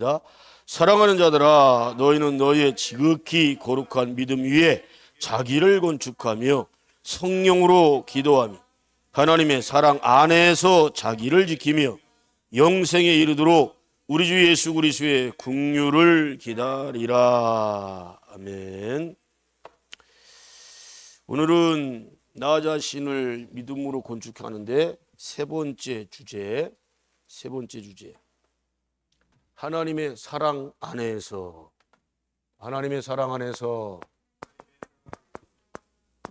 자, 사랑하는 자들아, 너희는 너희의 지극히 거룩한 믿음 위에 자기를 건축하며 성령으로 기도하며 하나님의 사랑 안에서 자기를 지키며 영생에 이르도록 우리 주 예수 그리스도의 긍휼을 기다리라. 아멘. 오늘은 나 자신을 믿음으로 건축하는데 세 번째 주제. 하나님의 사랑 안에서. 하나님의 사랑 안에서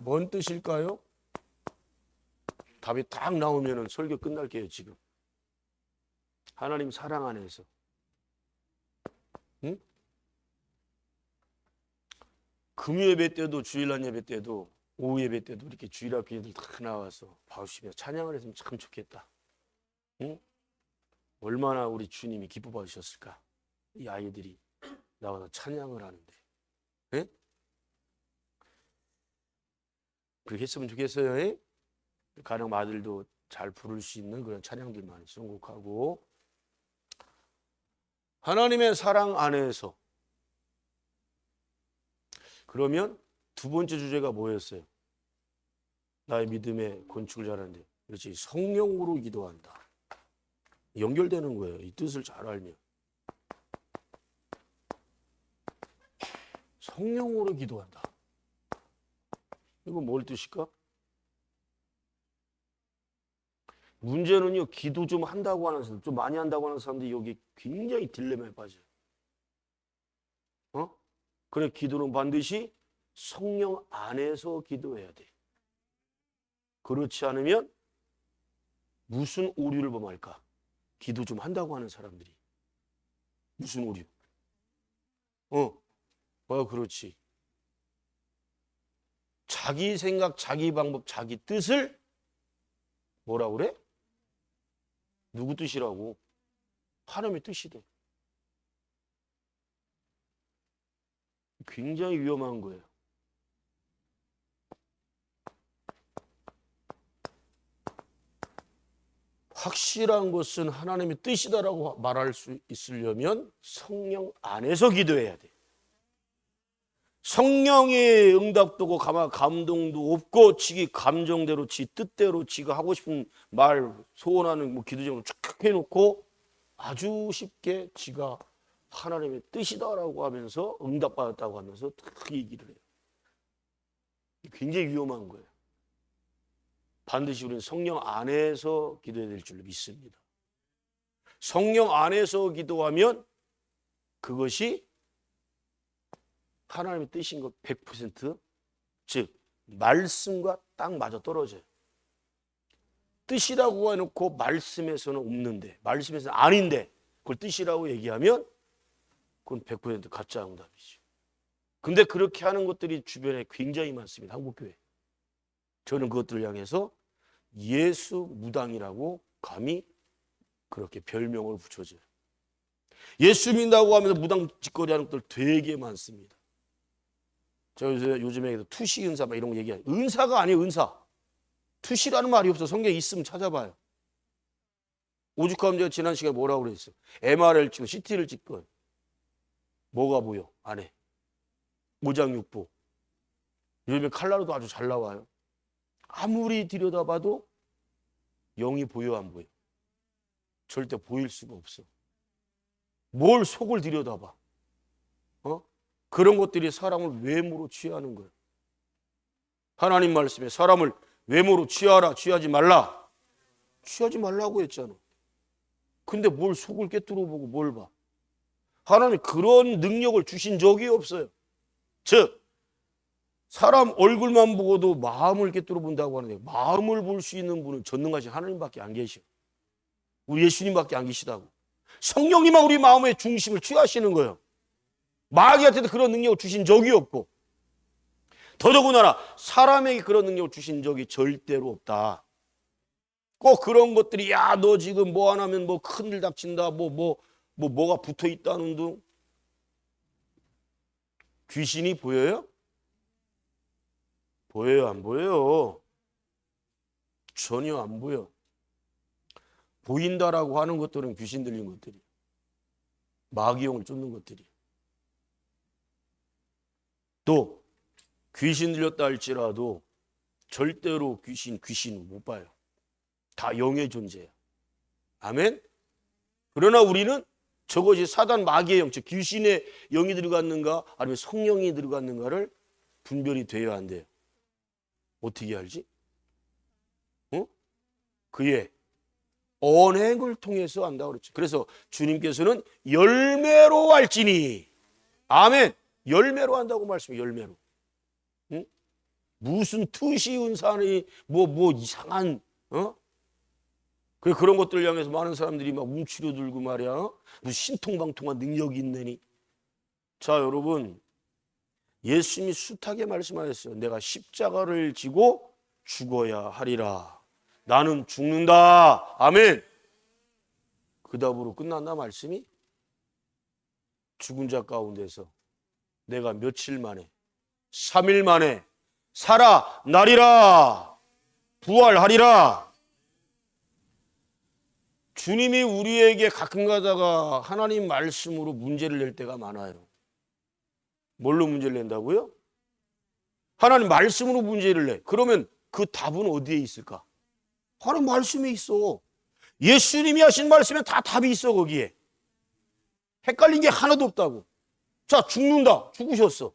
뭔 뜻일까요? 답이 딱 나오면 설교 끝날게요. 지금 하나님 사랑 안에서. 응? 금요예배 때도 주일날 예배 때도 오후 예배 때도 이렇게 주일학 교인들 다 나와서 봐주시며 찬양을 했으면 참 좋겠다. 응? 얼마나 우리 주님이 기뻐 받으셨을까. 이 아이들이 나와서 찬양을 하는데. 예? 그렇게 했으면 좋겠어요. 예? 가령 아들도 잘 부를 수 있는 그런 찬양들만 선곡하고. 하나님의 사랑 안에서. 그러면 두 번째 주제가 뭐였어요? 나의 믿음의 건축을 잘하는데. 그렇지, 성령으로 기도한다. 연결되는 거예요. 이 뜻을 잘 알면. 성령으로 기도한다. 이거 뭘 뜻일까? 문제는요, 기도 좀 한다고 하는 사람, 좀 많이 한다고 하는 사람들이 여기 굉장히 딜레마에 빠져요. 그래, 기도는 반드시 성령 안에서 기도해야 돼. 그렇지 않으면 무슨 오류를 범할까? 기도 좀 한다고 하는 사람들이. 무슨 오류? 그렇지. 자기 생각, 자기 방법, 자기 뜻을 뭐라 그래? 누구 뜻이라고? 하나님의 뜻이래. 굉장히 위험한 거예요. 확실한 것은 하나님의 뜻이다라고 말할 수 있으려면 성령 안에서 기도해야 돼. 성령의 응답도 감동도 없고 지기 감정대로 지 뜻대로 지가 하고 싶은 말 소원하는 뭐 기도 제목을 쫙 해놓고 아주 쉽게 지가 하나님의 뜻이다라고 하면서 응답받았다고 하면서 딱 얘기를 해요. 굉장히 위험한 거예요. 반드시 우리는 성령 안에서 기도해야 될 줄로 믿습니다. 성령 안에서 기도하면 그것이 하나님의 뜻인 것 100%, 즉 말씀과 딱 맞아 떨어져요. 뜻이라고 해놓고 말씀에서는 없는데, 말씀에서는 아닌데 그걸 뜻이라고 얘기하면 그건 100% 가짜 응답이죠. 근데 그렇게 하는 것들이 주변에 굉장히 많습니다. 한국교회. 저는 그것들을 향해서 예수 무당이라고 감히 그렇게 별명을 붙여줘요. 예수 믿는다고 하면서 무당 짓거리 하는 것들 되게 많습니다. 저 요즘에 투시 은사 막 이런 거 얘기해요. 은사가 아니에요, 은사. 투시라는 말이 없어. 성경에 있으면 찾아봐요. 오죽하면 제가 지난 시간에 뭐라고 그랬어요? MR을 찍고 CT를 찍고 뭐가 보여? 안에. 오장육부. 요즘에 칼라로도 아주 잘 나와요. 아무리 들여다봐도 영이 보여 안 보여? 절대 보일 수가 없어. 뭘 속을 들여다봐. 그런 것들이 사람을 외모로 취하는 거예요. 하나님 말씀에 사람을 외모로 취하라, 취하지 말라. 취하지 말라고 했잖아. 근데 뭘 속을 꿰뚫어 보고 뭘 봐. 하나님 그런 능력을 주신 적이 없어요. 즉 사람 얼굴만 보고도 마음을 꿰뚫어 본다고 하는데 마음을 볼 수 있는 분은 전능하신 하나님밖에 안 계셔. 우리 예수님밖에 안 계시다고. 성령님만 우리 마음의 중심을 취하시는 거예요. 마귀한테도 그런 능력을 주신 적이 없고 더더군다나 사람에게 그런 능력을 주신 적이 절대로 없다. 꼭 그런 것들이 야 너 지금 뭐 안 하면 뭐 큰일 닥친다 뭐가 붙어 있다는 둥. 귀신이 보여요? 보여요 안 보여요? 전혀 안 보여. 보인다라고 하는 것들은 귀신 들린 것들이에요. 마귀용을 쫓는 것들이. 또 귀신 들렸다 할지라도 절대로 귀신 못 봐요. 다 영의 존재예요. 아멘. 그러나 우리는 저것이 사단 마귀의 영, 즉 귀신의 영이 들어갔는가 아니면 성령이 들어갔는가를 분별이 되어야 한대요. 어떻게 알지? 그의 언행을 통해서 안다고 그랬죠. 그래서 주님께서는 열매로 알지니. 아멘. 열매로 한다고 말씀해요. 열매로. 응? 무슨 투시운산이 뭐 이상한 그런 것들 향해서 많은 사람들이 막 움츠려 들고 말이야. 무슨 신통방통한 능력이 있느니. 자, 여러분, 예수님이 숱하게 말씀하셨어요. 내가 십자가를 지고 죽어야 하리라. 나는 죽는다. 아멘. 그 답으로 끝났나 말씀이? 죽은 자 가운데서 내가 며칠 만에 3일 만에 살아나리라. 부활하리라. 주님이 우리에게 가끔 가다가 하나님 말씀으로 문제를 낼 때가 많아요. 뭘로 문제를 낸다고요? 하나님 말씀으로 문제를 내. 그러면 그 답은 어디에 있을까? 하나님 말씀에 있어. 예수님이 하신 말씀에 다 답이 있어. 거기에 헷갈린 게 하나도 없다고. 자, 죽는다. 죽으셨어.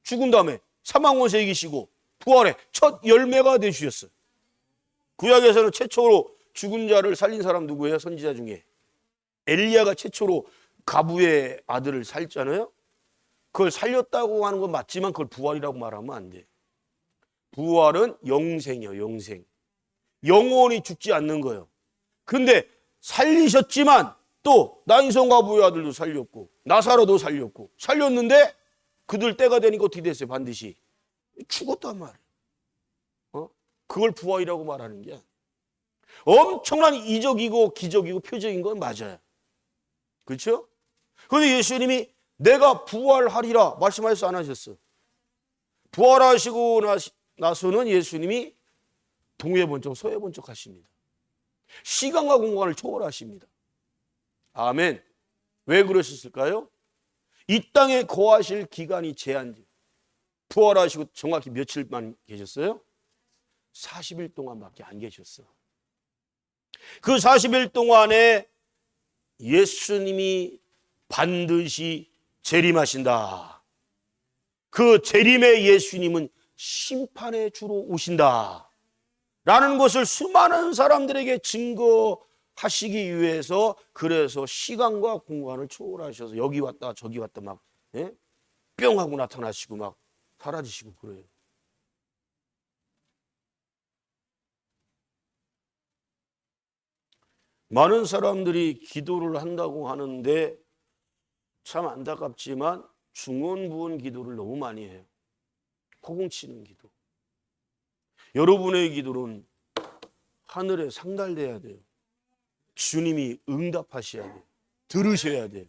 죽은 다음에 사망원세 이기시고 부활의 첫 열매가 되주셨어요. 구약에서는 최초로 죽은 자를 살린 사람 누구예요? 선지자 중에 엘리야가 최초로 가부의 아들을 살렸잖아요. 그걸 살렸다고 하는 건 맞지만 그걸 부활이라고 말하면 안 돼. 부활은 영생이에요. 영생. 영원히 죽지 않는 거예요. 근데 살리셨지만 또 나인성 가부의 아들도 살렸고 나사로도 살렸고 살렸는데 그들 때가 되니까 어떻게 됐어요? 반드시 죽었단 말이에요. 그걸 부활이라고 말하는 게 엄청난 이적이고 기적이고 표적인 건 맞아요. 그렇죠? 그런데 예수님이 내가 부활하리라 말씀하셔서 안 하셨어. 부활하시고 나서는 예수님이 동해 번쩍 서해 번쩍 하십니다. 시간과 공간을 초월하십니다. 아멘. 왜 그러셨을까요? 이 땅에 거하실 기간이 제한돼요. 부활하시고 정확히 며칠만 계셨어요? 40일 동안밖에 안 계셨어. 그 40일 동안에 예수님이 반드시 재림하신다. 그 재림의 예수님은 심판의 주로 오신다. 라는 것을 수많은 사람들에게 증거하시기 위해서 그래서 시간과 공간을 초월하셔서 여기 왔다 저기 왔다 막 뿅 하고 나타나시고 막 사라지시고 그래요. 많은 사람들이 기도를 한다고 하는데 참 안타깝지만 중언부언 기도를 너무 많이 해요. 포공치는 기도. 여러분의 기도는 하늘에 상달돼야 돼요. 주님이 응답하셔야 돼요. 들으셔야 돼요.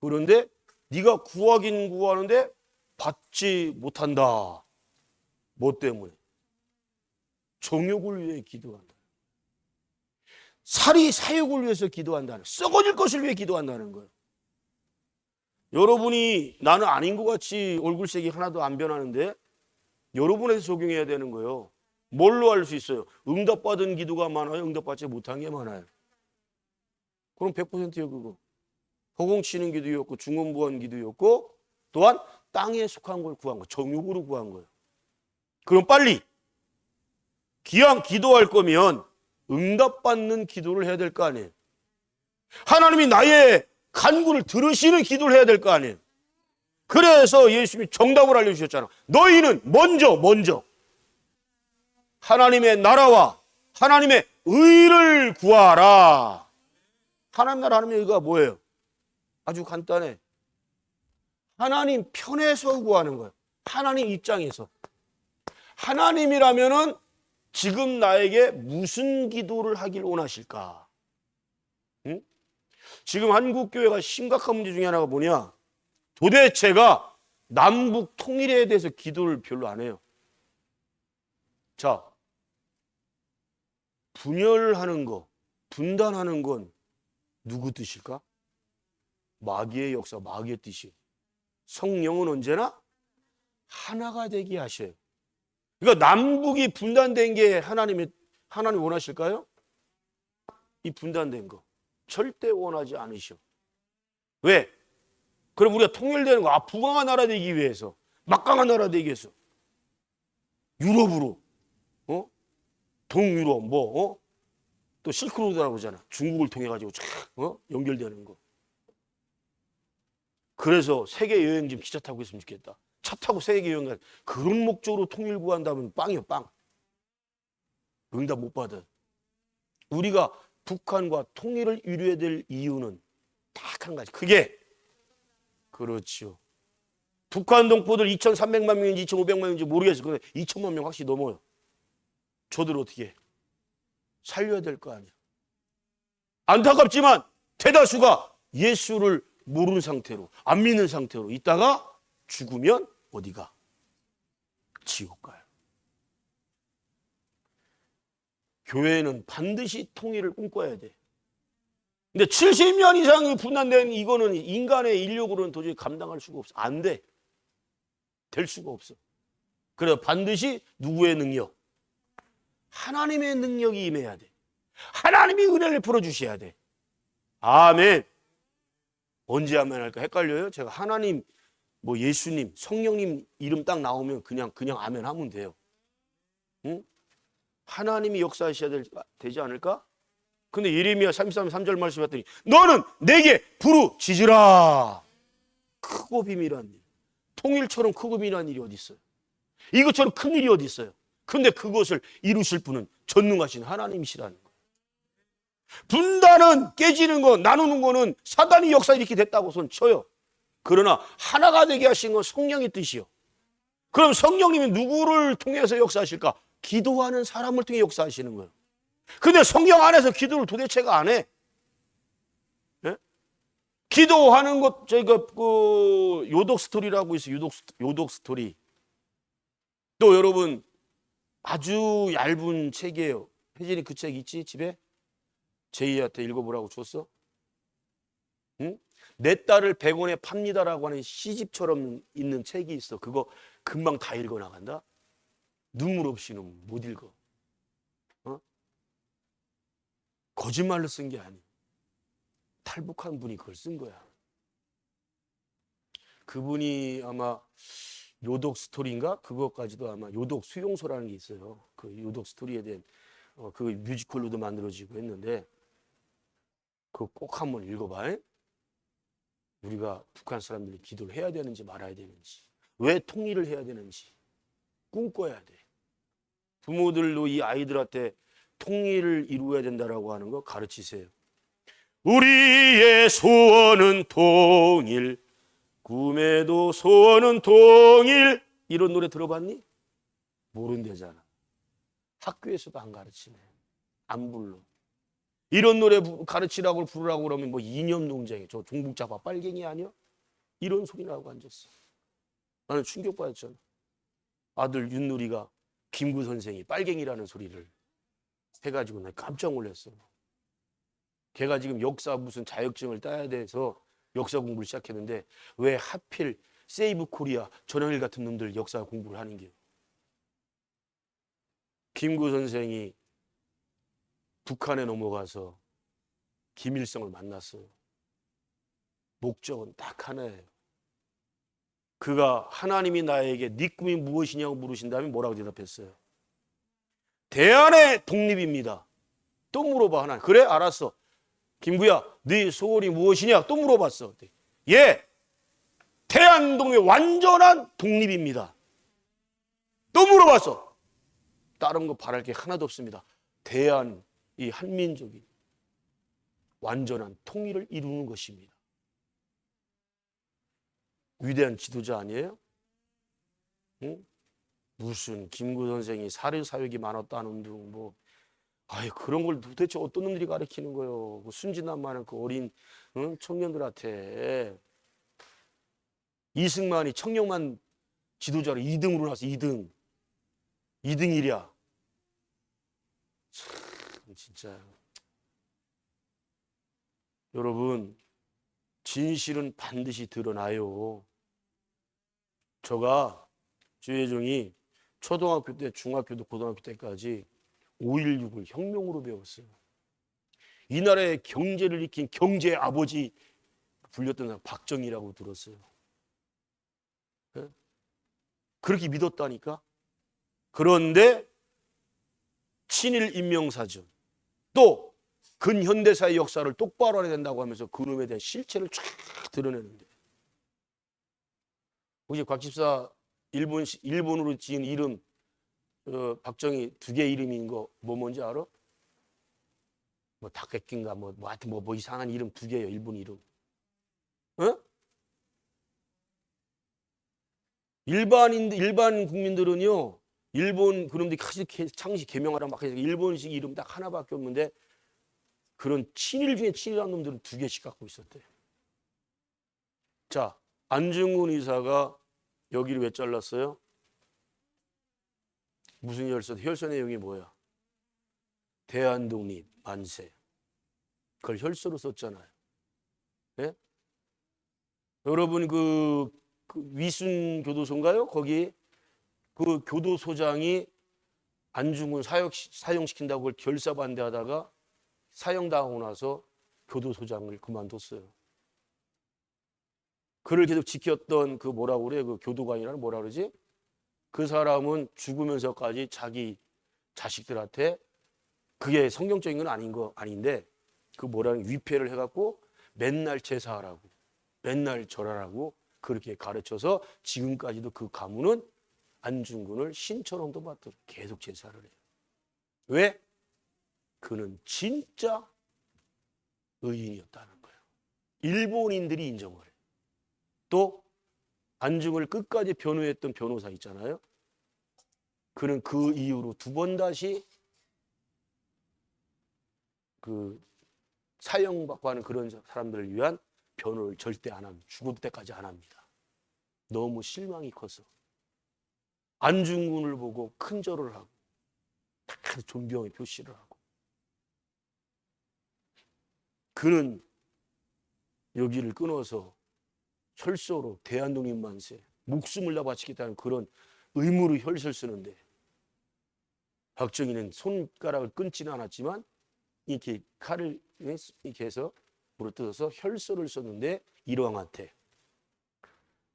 그런데 네가 구하긴 구하는데 받지 못한다. 뭐 때문에? 정욕을 위해 기도한다. 살이 사욕을 위해서 기도한다는, 썩어질 것을 위해 기도한다는 거예요. 여러분이 나는 아닌 것 같이 얼굴색이 하나도 안 변하는데 여러분에서 적용해야 되는 거예요. 뭘로 알 수 있어요? 응답받은 기도가 많아요? 응답받지 못한 게 많아요? 그럼 100%예요 그거. 허공치는 기도였고 중언부언 기도였고 또한 땅에 속한 걸 구한 거, 정욕으로 구한 거예요. 그럼 빨리 기왕 기도할 거면 응답받는 기도를 해야 될 거 아니에요. 하나님이 나의 간구를 들으시는 기도를 해야 될 거 아니에요. 그래서 예수님이 정답을 알려주셨잖아. 너희는 먼저 하나님의 나라와 하나님의 의를 구하라. 하나님 나라 하나님의 의가 뭐예요? 아주 간단해. 하나님 편에서 구하는 거예요. 하나님 입장에서. 하나님이라면은 지금 나에게 무슨 기도를 하길 원하실까? 응? 지금 한국교회가 심각한 문제 중에 하나가 뭐냐? 도대체가 남북 통일에 대해서 기도를 별로 안 해요. 자, 분열하는 거, 분단하는 건 누구 뜻일까? 마귀의 역사, 마귀의 뜻이에요. 성령은 언제나 하나가 되게 하셔요. 그러니까 남북이 분단된 게 하나님 원하실까요? 이 분단된 거 절대 원하지 않으셔. 왜? 그럼 우리가 통일되는 거, 부강한 나라 되기 위해서, 막강한 나라 되기 위해서 유럽으로, 동유럽 또 실크로드라고 하잖아. 중국을 통해 가지고 연결되는 거. 그래서 세계 여행 좀 기차 타고 있으면 좋겠다. 차 타고 세계 여행 가. 그런 목적으로 통일 구한다면 빵이요, 빵. 응답 못 받아. 우리가 북한과 통일을 이루어야 될 이유는 딱 한 가지. 그게 그렇죠. 북한 동포들 2,300만 명인지 2,500만 명인지 모르겠어요. 근데 2천만 명 확실히 넘어요. 저들 어떻게 해? 살려야 될 거 아니야. 안타깝지만 대다수가 예수를 모르는 상태로, 안 믿는 상태로 있다가 죽으면 어디가? 지옥 가요. 교회는 반드시 통일을 꿈꿔야 돼. 근데 70년 이상이 분단된 이거는 인간의 인력으로는 도저히 감당할 수가 없어. 안 돼. 될 수가 없어. 그래서 반드시 누구의 능력? 하나님의 능력이 임해야 돼. 하나님이 은혜를 풀어주셔야 돼. 아멘. 언제 하면 할까? 헷갈려요? 제가 하나님, 예수님, 성령님 이름 딱 나오면 그냥 아멘 하면 돼요. 응? 하나님이 역사하셔야 되지 않을까? 근데 예레미야 33장 3절 말씀했더니 너는 내게 부르짖으라. 크고 비밀한 일. 통일처럼 크고 비밀한 일이 어디 있어요? 이것처럼 큰 일이 어디 있어요? 근데 그것을 이루실 분은 전능하신 하나님이시라는 거예요. 분단은 깨지는 거, 나누는 거는 사단이 역사 이렇게 됐다고 손 쳐요. 그러나 하나가 되게 하신 건 성령의 뜻이요. 그럼 성령님이 누구를 통해서 역사하실까? 기도하는 사람을 통해 역사하시는 거예요. 근데 성령 안에서 기도를 도대체가 안 해. 예? 기도하는 것, 저희가 요독 스토리라고 있어요. 요독 스토리. 또 여러분 아주 얇은 책이에요. 혜진이 그 책 있지 집에? 제이한테 읽어보라고 줬어? 응? 내 딸을 100원에 팝니다라고 하는 시집처럼 있는 책이 있어. 그거 금방 다 읽어 나간다. 눈물 없이는 못 읽어. 거짓말로 쓴 게 아니야. 탈북한 분이 그걸 쓴 거야. 그분이 아마 요독 스토리인가? 그것까지도 아마 요독 수용소라는 게 있어요. 그 요독 스토리에 대한 그 뮤지컬로도 만들어지고 했는데 그거 꼭 한번 읽어봐. 우리가 북한 사람들이 기도를 해야 되는지 말아야 되는지, 왜 통일을 해야 되는지 꿈꿔야 돼. 부모들도 이 아이들한테 통일을 이루어야 된다라고 하는 거 가르치세요. 우리의 소원은 통일, 꿈에도 소원은 통일. 이런 노래 들어봤니? 모른대잖아. 학교에서도 안 가르치네. 안 불러. 이런 노래 가르치라고 부르라고 그러면 이념 논쟁이, 저 종북자파 빨갱이 아니야? 이런 소리라고 앉았어. 나는 충격받았잖아. 아들 윤누리가 김구 선생이 빨갱이라는 소리를 해가지고 나 깜짝 놀랐어. 걔가 지금 역사 무슨 자격증을 따야 돼서 역사 공부를 시작했는데 왜 하필 세이브 코리아 전영일 같은 놈들 역사 공부를 하는 게요. 김구 선생이 북한에 넘어가서 김일성을 만났어요. 목적은 딱 하나예요. 그가 하나님이 나에게 네 꿈이 무엇이냐고 물으신다면 뭐라고 대답했어요? 대한의 독립입니다. 또 물어봐 하나. 그래 알았어. 김구야 네 소원이 무엇이냐 또 물어봤어. 예, 대한 독립 완전한 독립입니다. 또 물어봤어. 다른 거 바랄 게 하나도 없습니다. 대한 이 한민족이 완전한 통일을 이루는 것입니다. 위대한 지도자 아니에요? 응? 무슨 김구 선생이 사회사역이 많았다는 둥 그런 걸 도대체 어떤 놈들이 가르치는 거예요? 그 순진한 많은 그 어린 청년들한테. 이승만이 청룡만 지도자로 2등으로 나서 2등 2등이랴. 참 진짜 여러분 진실은 반드시 드러나요. 저가 주혜종이 초등학교 때, 중학교도 고등학교 때까지 5.16을 혁명으로 배웠어요. 이 나라의 경제를 일으킨 경제의 아버지 불렸던 사람 박정희라고 들었어요. 네? 그렇게 믿었다니까. 그런데 친일 인명사전 또 근현대사의 역사를 똑바로 알아야 된다고 하면서 그놈에 대한 실체를 쫙 드러내는데, 혹시 곽집사 일본으로 지은 이름 박정희 두 개 이름인 거 뭔지 알아? 뭐 다케끼인가 하여튼 뭐 이상한 이름 두 개예요. 일본 이름. 어? 일반 국민들은요, 일본 그놈들이 창시 개명하라 막 해서 일본식 이름 딱 하나밖에 없는데, 그런 친일 중에 친일한 놈들은 두 개씩 갖고 있었대. 자, 안중근 의사가 여기를 왜 잘랐어요? 무슨 혈서? 혈서 내용이 뭐야? 대한독립 만세. 그걸 혈서로 썼잖아요. 네? 여러분 그 위순 교도소인가요? 거기 그 교도소장이 안중근 사형시킨다고 그걸 결사반대하다가 사형당하고 나서 교도소장을 그만뒀어요. 그를 계속 지켰던 그 뭐라고 그래? 그 교도관이라는 뭐라 그러지? 그 사람은 죽으면서까지 자기 자식들한테, 그게 성경적인 건 아닌데 그 뭐라는 위패를 해갖고 맨날 제사하라고, 맨날 절하라고 그렇게 가르쳐서 지금까지도 그 가문은 안중근을 신처럼도 받도록 계속 제사를 해요. 왜? 그는 진짜 의인이었다는 거예요. 일본인들이 인정을 해요. 또 안중근을 끝까지 변호했던 변호사 있잖아요. 그는 그 이후로 두 번 다시 그 사형받고 하는 그런 사람들을 위한 변호를 절대 안 합니다. 죽을 때까지 안 합니다. 너무 실망이 커서 안중근을 보고 큰절을 하고 다 존경의 표시를 하고, 그는 여기를 끊어서 혈서로 대한독립 만세, 목숨을 다 바치겠다는 그런 의무로 혈서를 쓰는데, 박정희는 손가락을 끊지는 않았지만 이렇게 칼을 이렇게 해서 물어뜯어서 혈서를 썼는데, 일왕한테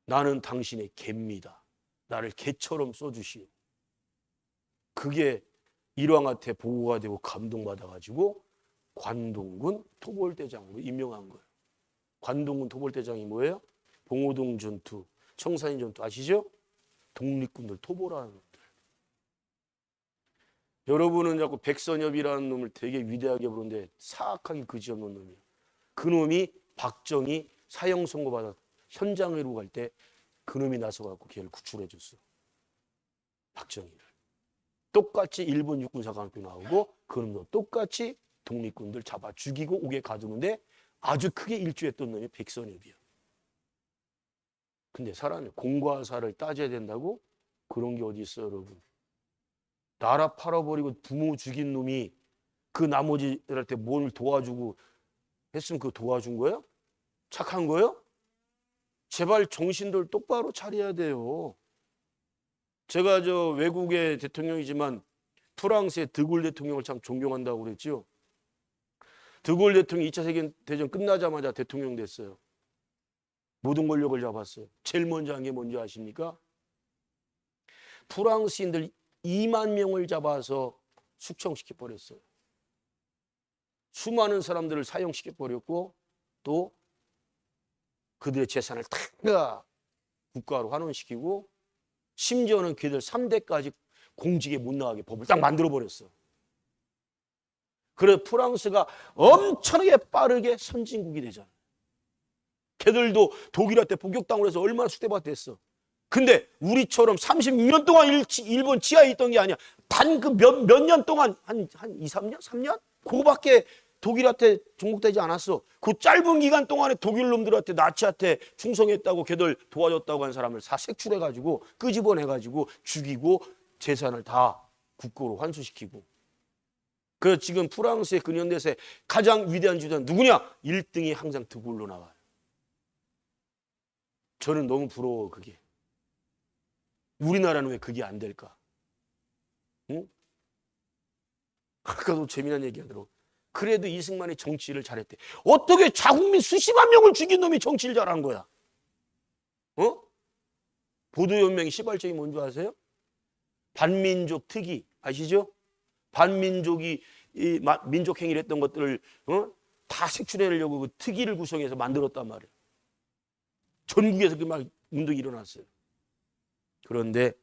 나는 당신의 개입니다. 나를 개처럼 써주시오. 그게 일왕한테 보고가 되고 감동받아가지고 관동군 토벌대장으로 임명한 거예요. 관동군 토벌대장이 뭐예요? 봉오동 전투, 청산리 전투 아시죠? 독립군들 토벌하는 놈들. 여러분은 자꾸 백선엽이라는 놈을 되게 위대하게 부르는데 사악하게 그지없는 놈이에요. 그 놈이 박정희 사형 선고받아 현장으로 갈 때 그놈이 나서갖고 걔를 구출해 줬어. 박정희를. 똑같이 일본 육군사관학교 나오고 그놈도 똑같이 독립군들 잡아 죽이고 옥에 가두는데 아주 크게 일조했던 놈이 백선엽이야. 근데 사람이 공과 사를 따져야 된다고? 그런 게 어디 있어요, 여러분? 나라 팔아버리고 부모 죽인 놈이 그 나머지들한테 뭘 도와주고 했으면 그거 도와준 거예요? 착한 거예요? 제발 정신들 똑바로 차려야 돼요. 제가 저 외국의 대통령이지만 프랑스의 드골 대통령을 참 존경한다고 그랬죠. 드골 대통령이 2차 세계대전 끝나자마자 대통령 됐어요. 모든 권력을 잡았어요. 제일 먼저 한 게 뭔지 아십니까? 프랑스인들 2만 명을 잡아서 숙청시켜버렸어요. 수많은 사람들을 사형시켜버렸고 또 그들의 재산을 다 국가로 환원시키고 심지어는 그들 3대까지 공직에 못 나가게 법을 딱 만들어버렸어. 그래 프랑스가 엄청나게 빠르게 선진국이 되잖아. 걔들도 독일한테 복역당을 해서 얼마나 숙대받았어. 근데 우리처럼 36년 동안 일본 지하에 있던 게 아니야. 단 그 몇 년 동안 한 2, 3년? 3년? 그거밖에 독일한테 종국되지 않았어. 그 짧은 기간 동안에 독일 놈들한테 나치한테 충성했다고 걔들 도와줬다고 한 사람을 다 색출해가지고 끄집어내가지고 죽이고 재산을 다 국고로 환수시키고. 그래서 지금 프랑스의 근현대사의 가장 위대한 지도자는 누구냐? 1등이 항상 드골로 나와요. 저는 너무 부러워 그게. 우리나라는 왜 그게 안 될까? 응? 아까도 재미난 얘기 하더라고. 그래도 이승만이 정치를 잘했대. 어떻게 자국민 수십만 명을 죽인 놈이 정치를 잘한 거야? 어? 보도연맹이 시발점이 뭔지 아세요? 반민족 특위 아시죠? 반민족이 민족 행위를 했던 것들을 다 색출해내려고 그 특위를 구성해서 만들었단 말이에요. 전국에서 그 막 운동이 일어났어요. 그런데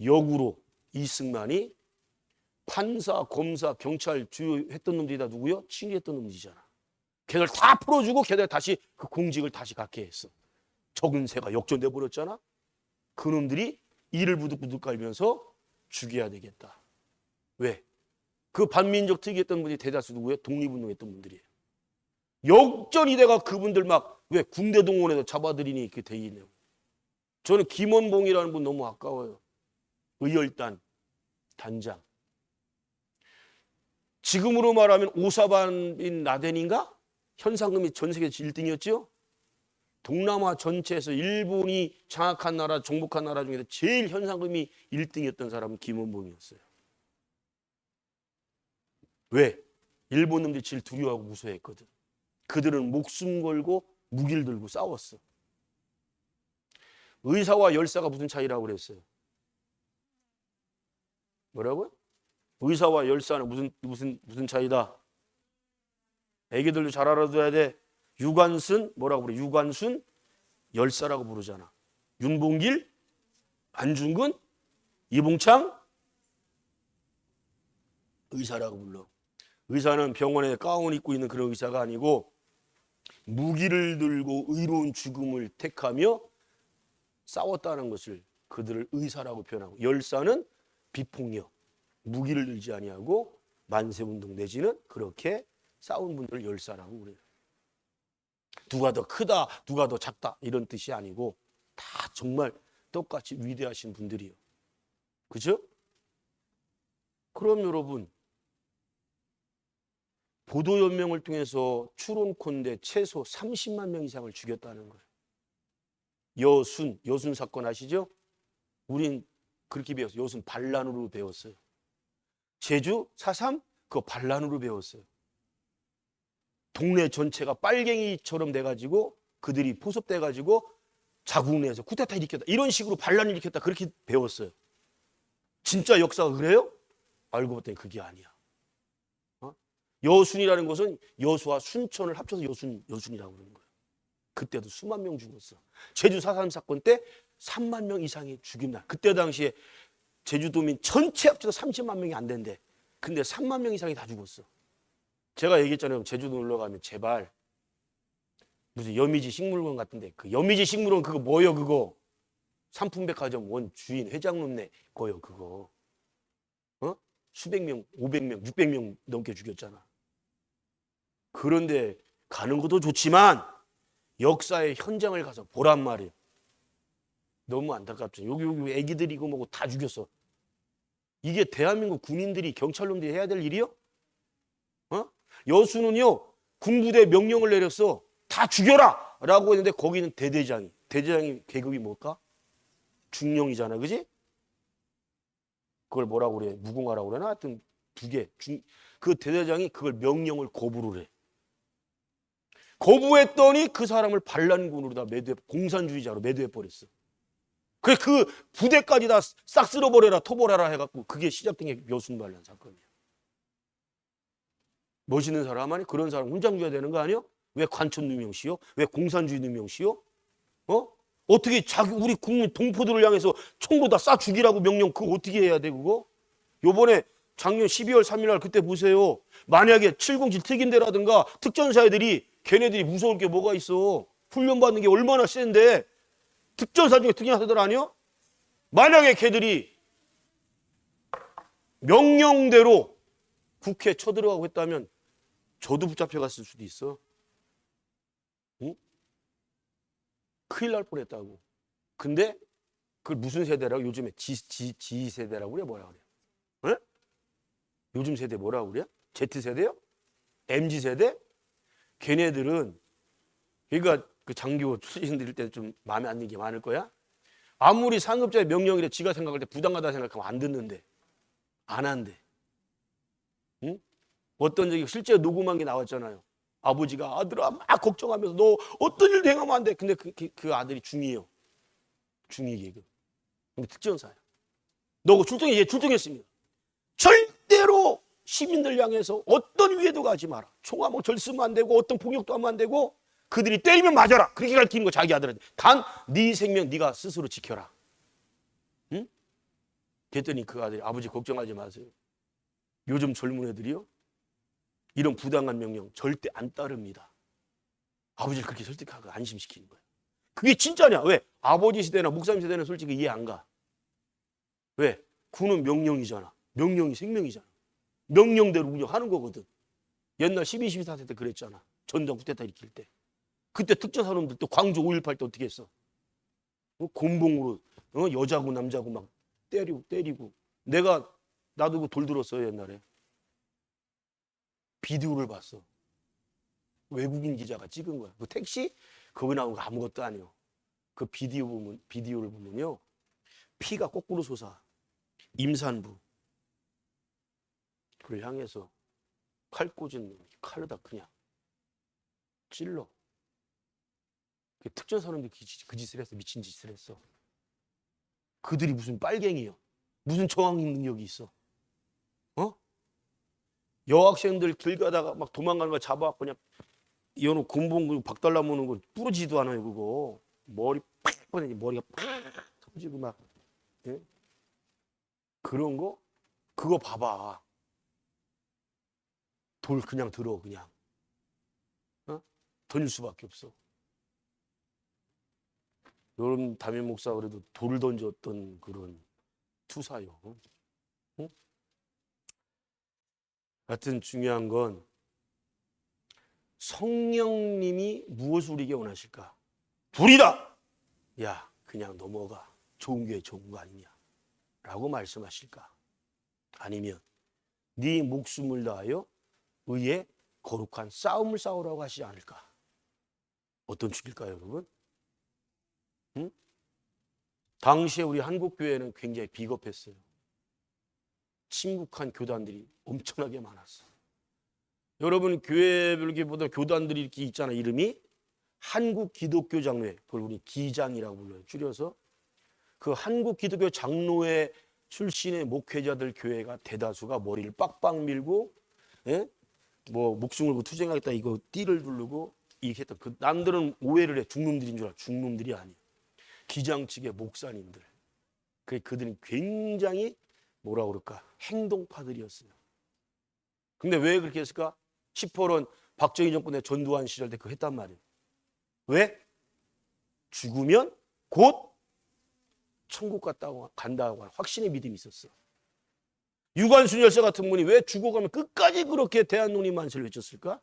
역으로 이승만이 판사, 검사, 경찰 주요했던 놈들이 다 누구요? 친위했던 놈들이잖아. 걔들 다 풀어주고 걔들 다시 그 공직을 다시 갖게 했어. 적은 새가 역전돼 버렸잖아. 그놈들이 이를 부득부득 깔면서 죽여야 되겠다. 왜? 그 반민족 특위했던 분이 대다수 누구예요? 독립운동했던 분들이에요. 역전이 돼가 그분들 막 왜 군대 동원해서 잡아들이니 이렇게 돼 있네요. 저는 김원봉이라는 분 너무 아까워요. 의열단 단장. 지금으로 말하면 오사반 빈 라덴인가? 현상금이 전 세계에서 1등이었죠? 동남아 전체에서 일본이 장악한 나라, 정복한 나라 중에서 제일 현상금이 1등이었던 사람은 김원봉이었어요. 왜? 일본 놈들이 제일 두려워하고 무서워했거든. 그들은 목숨 걸고 무기를 들고 싸웠어. 의사와 열사가 무슨 차이라고 그랬어요? 뭐라고요? 의사와 열사는 무슨 차이다? 애기들도 잘 알아둬야 돼. 유관순 뭐라고 그래? 유관순 열사라고 부르잖아. 윤봉길, 안중근, 이봉창 의사라고 불러. 의사는 병원에 가운 입고 있는 그런 의사가 아니고 무기를 들고 의로운 죽음을 택하며 싸웠다는 것을 그들을 의사라고 표현하고, 열사는 비폭력, 무기를 들지 아니하고 만세운동 내지는 그렇게 싸운 분들을 열사라고 그래요. 누가 더 크다, 누가 더 작다 이런 뜻이 아니고 다 정말 똑같이 위대하신 분들이요. 그죠? 그럼 여러분, 보도연맹을 통해서 추론컨대 최소 30만 명 이상을 죽였다는 거예요. 여순 사건 아시죠? 우린 그렇게 배웠어요. 여순 반란으로 배웠어요. 제주 4.3 그거 반란으로 배웠어요. 동네 전체가 빨갱이처럼 돼가지고 그들이 포섭돼가지고 자국 내에서 쿠데타 일으켰다, 이런 식으로 반란을 일으켰다, 그렇게 배웠어요. 진짜 역사가 그래요? 알고 봤더니 그게 아니야. 여순이라는 것은 여수와 순천을 합쳐서 여순이라고 그러는 거예요. 그때도 수만 명 죽었어. 제주 4.3 사건 때 3만 명 이상이 죽인 날. 그때 당시에 제주도민 전체 합쳐서 30만 명이 안 된대. 근데 3만 명 이상이 다 죽었어. 제가 얘기했잖아요. 제주도 놀러 가면 제발 무슨 여미지 식물원 같은데, 그 여미지 식물원 그거 뭐요 그거? 삼풍백화점 원 주인 회장놈네 거요 그거. 수백 명, 500명, 600명 넘게 죽였잖아. 그런데 가는 것도 좋지만 역사의 현장을 가서 보란 말이에요. 너무 안타깝죠. 여기 애기들이고 뭐고 다 죽였어. 이게 대한민국 군인들이, 경찰놈들이 해야 될 일이요? 여수는요, 군부대 명령을 내렸어. 다 죽여라! 라고 했는데 거기는 대대장이 계급이 뭘까? 중령이잖아, 그지? 그걸 뭐라고 그래? 무궁화라고 그러나? 하여튼 두 개. 그 대대장이 그걸 명령을 거부를 해. 거부했더니 그 사람을 반란군으로 다 공산주의자로 매도해버렸어. 그래, 그 부대까지 다 싹 쓸어버려라, 토벌하라 해갖고 그게 시작된 게 여순반란 사건이야. 멋있는 사람 아니? 그런 사람 훈장 줘야 되는 거 아니요? 왜 관촌 누명시요? 왜 공산주의 누명시요? 어떻게 우리 국민 동포들을 향해서 총으로 다 쏴 죽이라고 명령, 그거 어떻게 해야 돼 그거? 요번에 작년 12월 3일 날 그때 보세요. 만약에 707 특임대라든가 특전사 애들이, 걔네들이 무서울 게 뭐가 있어? 훈련받는 게 얼마나 센데. 특전사 중에 특전사들 아니요? 만약에 걔들이 명령대로 국회에 쳐들어가고 했다면 저도 붙잡혀갔을 수도 있어. 응? 큰일 날 뻔했다고. 근데 그걸 무슨 세대라고? 요즘에 G 세대라고 그래? 뭐라 그래? 응? 요즘 세대 뭐라고 그래? Z 세대요? MZ 세대? 걔네들은, 그러니까 그 장교 출신 들일 때 좀 마음에 안 드는 게 많을 거야. 아무리 상급자의 명령이래 지가 생각할 때 부당하다 생각하면 안 듣는데, 안 한대. 응? 어떤 적이 실제 녹음한 게 나왔잖아요. 아버지가 아들아 막 걱정하면서 너 어떤 일도 행하면 안 돼. 근데 그 아들이 중이에요. 중위 계급. 근데 특전사야. 너 얘 출동했습니다. 절대로 시민들 향해서 어떤 위해도 가지 마라. 총하면 절 쓰면 안 되고 어떤 폭력도 하면 안 되고 그들이 때리면 맞아라. 그렇게 가르치는 거 자기 아들한테. 단 네 생명 네가 스스로 지켜라. 응? 그랬더니 그 아들이 아버지 걱정하지 마세요. 요즘 젊은 애들이요. 이런 부당한 명령 절대 안 따릅니다. 아버지를 그렇게 설득하고 안심시키는 거예요. 그게 진짜냐? 왜? 아버지 시대나 목사님 시대는 솔직히 이해 안 가. 왜? 군은 명령이잖아. 명령이 생명이잖아. 명령대로 운영하는 거거든. 옛날 12, 14세 때 그랬잖아. 전두환 쿠데타 일으킬 때. 그때 특전사놈들 또 광주 5.18 때 어떻게 했어? 곤봉으로 여자고 남자고 막 때리고. 나도 그 돌 들었어요 옛날에. 비디오를 봤어. 외국인 기자가 찍은 거야. 그 택시 거기 나온 거 아무것도 아니요. 그 비디오를 보면요, 피가 거꾸로 솟아. 임산부 그를 향해서 칼 꽂은 놈이 칼로다 그냥 찔러. 특전 사람들이 그 짓을 했어. 미친 짓을 했어. 그들이 무슨 빨갱이요? 무슨 저항 능력이 있어? 여학생들 길 가다가 막 도망가는 거 잡아갖고 그냥 이어놓고 곤봉 박달라 무는 거 부러지지도 않아요. 그거 머리 팍 꺼내지. 머리가 팍 터지고 막. 예? 그런 거 그거 봐봐. 돌 그냥 들어 그냥. 던질 수밖에 없어. 여러분 담임 목사 그래도 돌을 던졌던 그런 투사요. 응? 하여튼 중요한 건 성령님이 무엇을 우리에게 원하실까? 불이다. 야 그냥 넘어가. 좋은 게 좋은 거 아니냐 라고 말씀하실까? 아니면 네 목숨을 다하여 의의 거룩한 싸움을 싸우라고 하시지 않을까? 어떤 축일까요 여러분? 응? 당시에 우리 한국교회는 굉장히 비겁했어요. 침묵한 교단들이 엄청나게 많았어. 여러분 교회별기보다 교단들이 이렇게 있잖아. 이름이 한국기독교장로회, 그걸 우리 기장이라고 불러요. 줄여서 그 한국기독교장로회 출신의 목회자들 교회가 대다수가 머리를 빡빡 밀고, 예? 뭐 목숨을 걸고 투쟁하겠다 이거 띠를 두르고 이렇게 했던 그 남들은 오해를 해. 중놈들인 줄 알아. 중놈들이 아니야. 기장 측의 목사님들. 그들은 굉장히 뭐라 그럴까? 행동파들이었어요. 근데 왜 그렇게 했을까? 10호론 박정희 정권의 전두환 시절 때 그거 했단 말이에요. 왜? 죽으면 곧 천국 간다고 하는 확신의 믿음이 있었어. 유관순 열사 같은 분이 왜 죽어가면 끝까지 그렇게 대한독립 만세를 외쳤을까?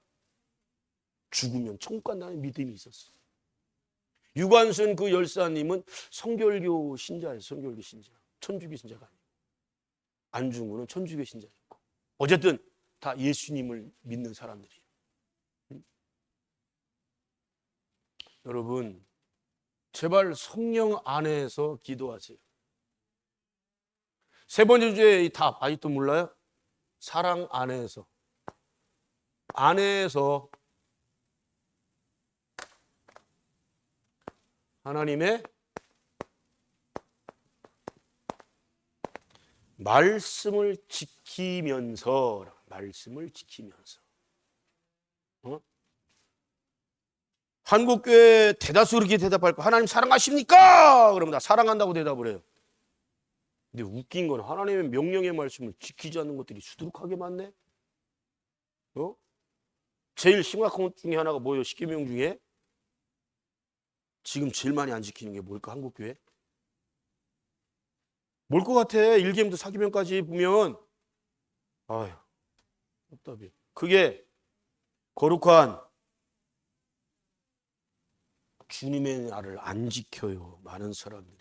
죽으면 천국 간다는 믿음이 있었어. 유관순 그 열사님은 성결교 신자예요. 성결교 신자. 천주교 신자가 아니고. 안중근은 천주교 신자였고. 어쨌든 다 예수님을 믿는 사람들이에요. 여러분 제발 성령 안에서 기도하세요. 세 번째 주제의 답 아직도 몰라요? 사랑 안에서. 안에서 하나님의 말씀을 지키면서 한국교회 대다수 그렇게 대답할 거 하나님 사랑하십니까? 그러면 나 사랑한다고 대답을 해요. 근데 웃긴 건 하나님의 명령의 말씀을 지키지 않는 것들이 수두룩하게 많네. 제일 심각한 것 중에 하나가 뭐예요? 십계명 중에 지금 제일 많이 안 지키는 게 뭘까? 한국교회? 뭘 것 같아? 1계명부터 4계명까지 보면 아휴 답답해. 그게 거룩한 주님의 날을 안 지켜요. 많은 사람들이.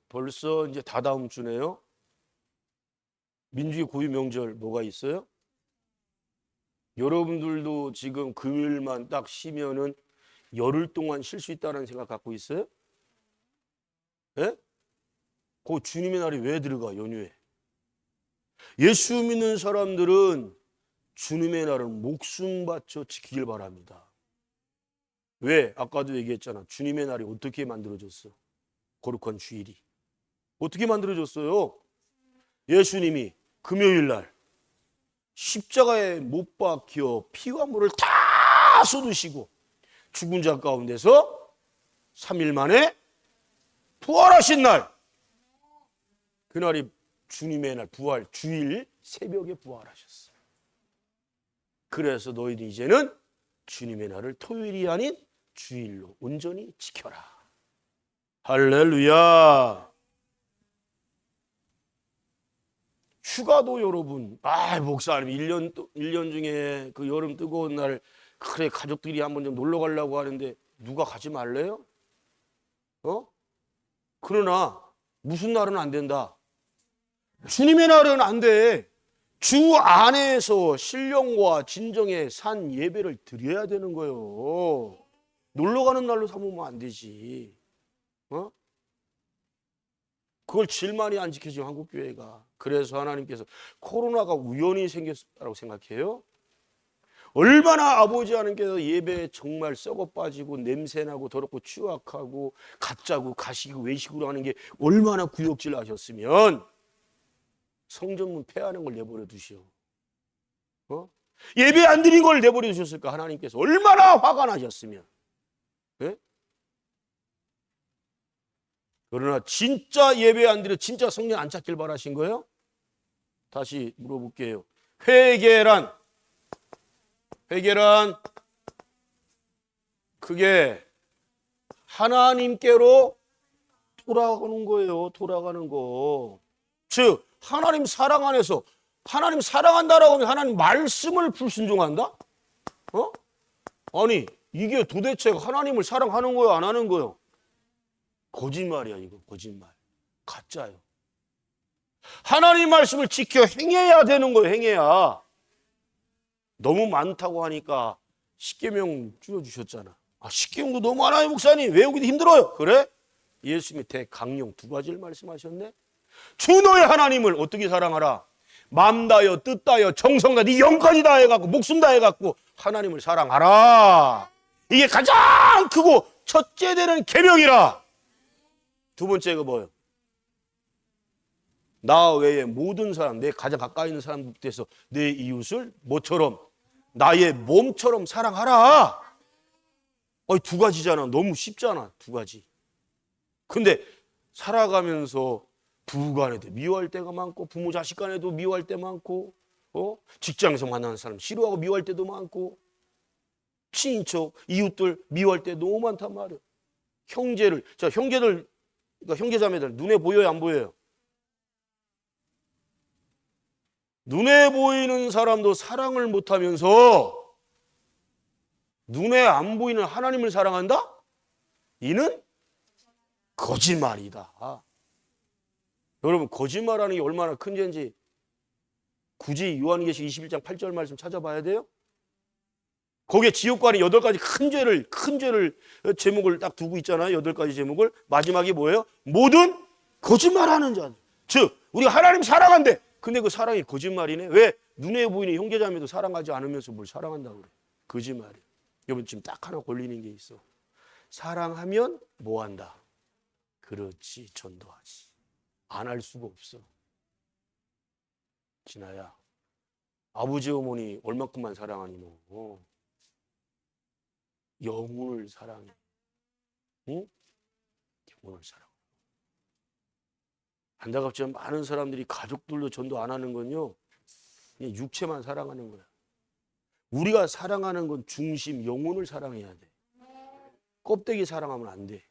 벌써 이제 다다음 주네요. 민주주의 고유 명절 뭐가 있어요? 여러분들도 지금 금요일만 딱 쉬면은 열흘 동안 쉴 수 있다는 생각 갖고 있어요? 예? 그 주님의 날이 왜 들어가, 연휴에? 예수 믿는 사람들은 주님의 날은 목숨 바쳐 지키길 바랍니다. 왜? 아까도 얘기했잖아. 주님의 날이 어떻게 만들어졌어? 거룩한 주일이. 어떻게 만들어졌어요? 예수님이 금요일 날 십자가에 못 박혀 피와 물을 다 쏟으시고 죽은 자 가운데서 3일 만에 부활하신 날, 그날이 주님의 날, 부활 주일 새벽에 부활하셨어요. 그래서 너희는 이제는 주님의 날을 토요일이 아닌 주일로 온전히 지켜라. 할렐루야. 휴가도 여러분, 목사님 1년 중에 그 여름 뜨거운 날 그래 가족들이 한번 좀 놀러 가려고 하는데 누가 가지 말래요? 그러나 무슨 날은 안 된다? 주님의 날은 안 돼. 주 안에서 신령과 진정의 산 예배를 드려야 되는 거예요. 놀러 가는 날로 삼으면 안 되지. 그걸 제일 많이 안 지켜지는 한국교회가. 그래서 하나님께서 코로나가 우연히 생겼다고 생각해요? 얼마나 아버지 하나님께서 예배에 정말 썩어 빠지고 냄새나고 더럽고 추악하고 가짜고 가시고 외식으로 하는 게 얼마나 구역질 하셨으면 성전문 폐하는 걸 내버려 두시오. 예배 안 드린 걸 내버려 두셨을까? 하나님께서 얼마나 화가 나셨으면. 네? 그러나 진짜 예배 안 드려 진짜 성령 안 찾길 바라신 거예요? 다시 물어볼게요. 회개란 그게 하나님께로 돌아가는 거예요. 돌아가는 거. 즉 하나님 사랑 안에서 하나님 사랑한다라고 하면 하나님 말씀을 불순종한다? 아니 이게 도대체 하나님을 사랑하는 거예요? 안 하는 거예요? 거짓말이야. 이거 거짓말. 가짜예요. 하나님 말씀을 지켜 행해야 되는 거예요. 행해야. 너무 많다고 하니까 십계명 줄여주셨잖아. 십계명도 너무 많아요 목사님. 외우기도 힘들어요. 그래? 예수님이 대강령 2가지를 말씀하셨네. 주 너의 하나님을 어떻게 사랑하라? 마음 다하여 뜻 다하여 정성 다하여 네 영까지 다해갖고 목숨 다해갖고 하나님을 사랑하라. 이게 가장 크고 첫째 되는 계명이라. 두 번째가 뭐예요? 나 외에 모든 사람, 내 가장 가까이 있는 사람들에서 내 이웃을 뭐처럼? 나의 몸처럼 사랑하라. 2가지잖아. 너무 쉽잖아. 2가지. 근데 살아가면서 부부 간에도 미워할 때가 많고 부모 자식 간에도 미워할 때 많고 직장에서 만나는 사람 싫어하고 미워할 때도 많고 친인척, 이웃들 미워할 때 너무 많단 말이에요. 형제들, 그러니까 형제자매들 눈에 보여요, 안 보여요? 눈에 보이는 사람도 사랑을 못하면서 눈에 안 보이는 하나님을 사랑한다? 이는 거짓말이다. 여러분 거짓말하는 게 얼마나 큰 죄인지 굳이 요한계시록 21장 8절 말씀 찾아봐야 돼요? 거기에 지옥관이 8가지 큰 죄를 제목을 딱 두고 있잖아요. 8가지 제목을. 마지막이 뭐예요? 모든 거짓말하는 자들. 즉 우리가 하나님 사랑한대. 근데 그 사랑이 거짓말이네. 왜? 눈에 보이는 형제자매도 사랑하지 않으면서 뭘 사랑한다고 그래. 거짓말이야. 여러분 지금 딱 하나 걸리는 게 있어. 사랑하면 뭐 한다? 그렇지, 전도하지. 안 할 수가 없어. 진아야, 아버지 어머니 얼마큼만 사랑하니 너. 영혼을 사랑해. 응? 영혼을 사랑해. 안타깝지만 많은 사람들이 가족들도 전도 안 하는 건요, 그냥 육체만 사랑하는 거야. 우리가 사랑하는 건 중심, 영혼을 사랑해야 돼. 껍데기 사랑하면 안 돼.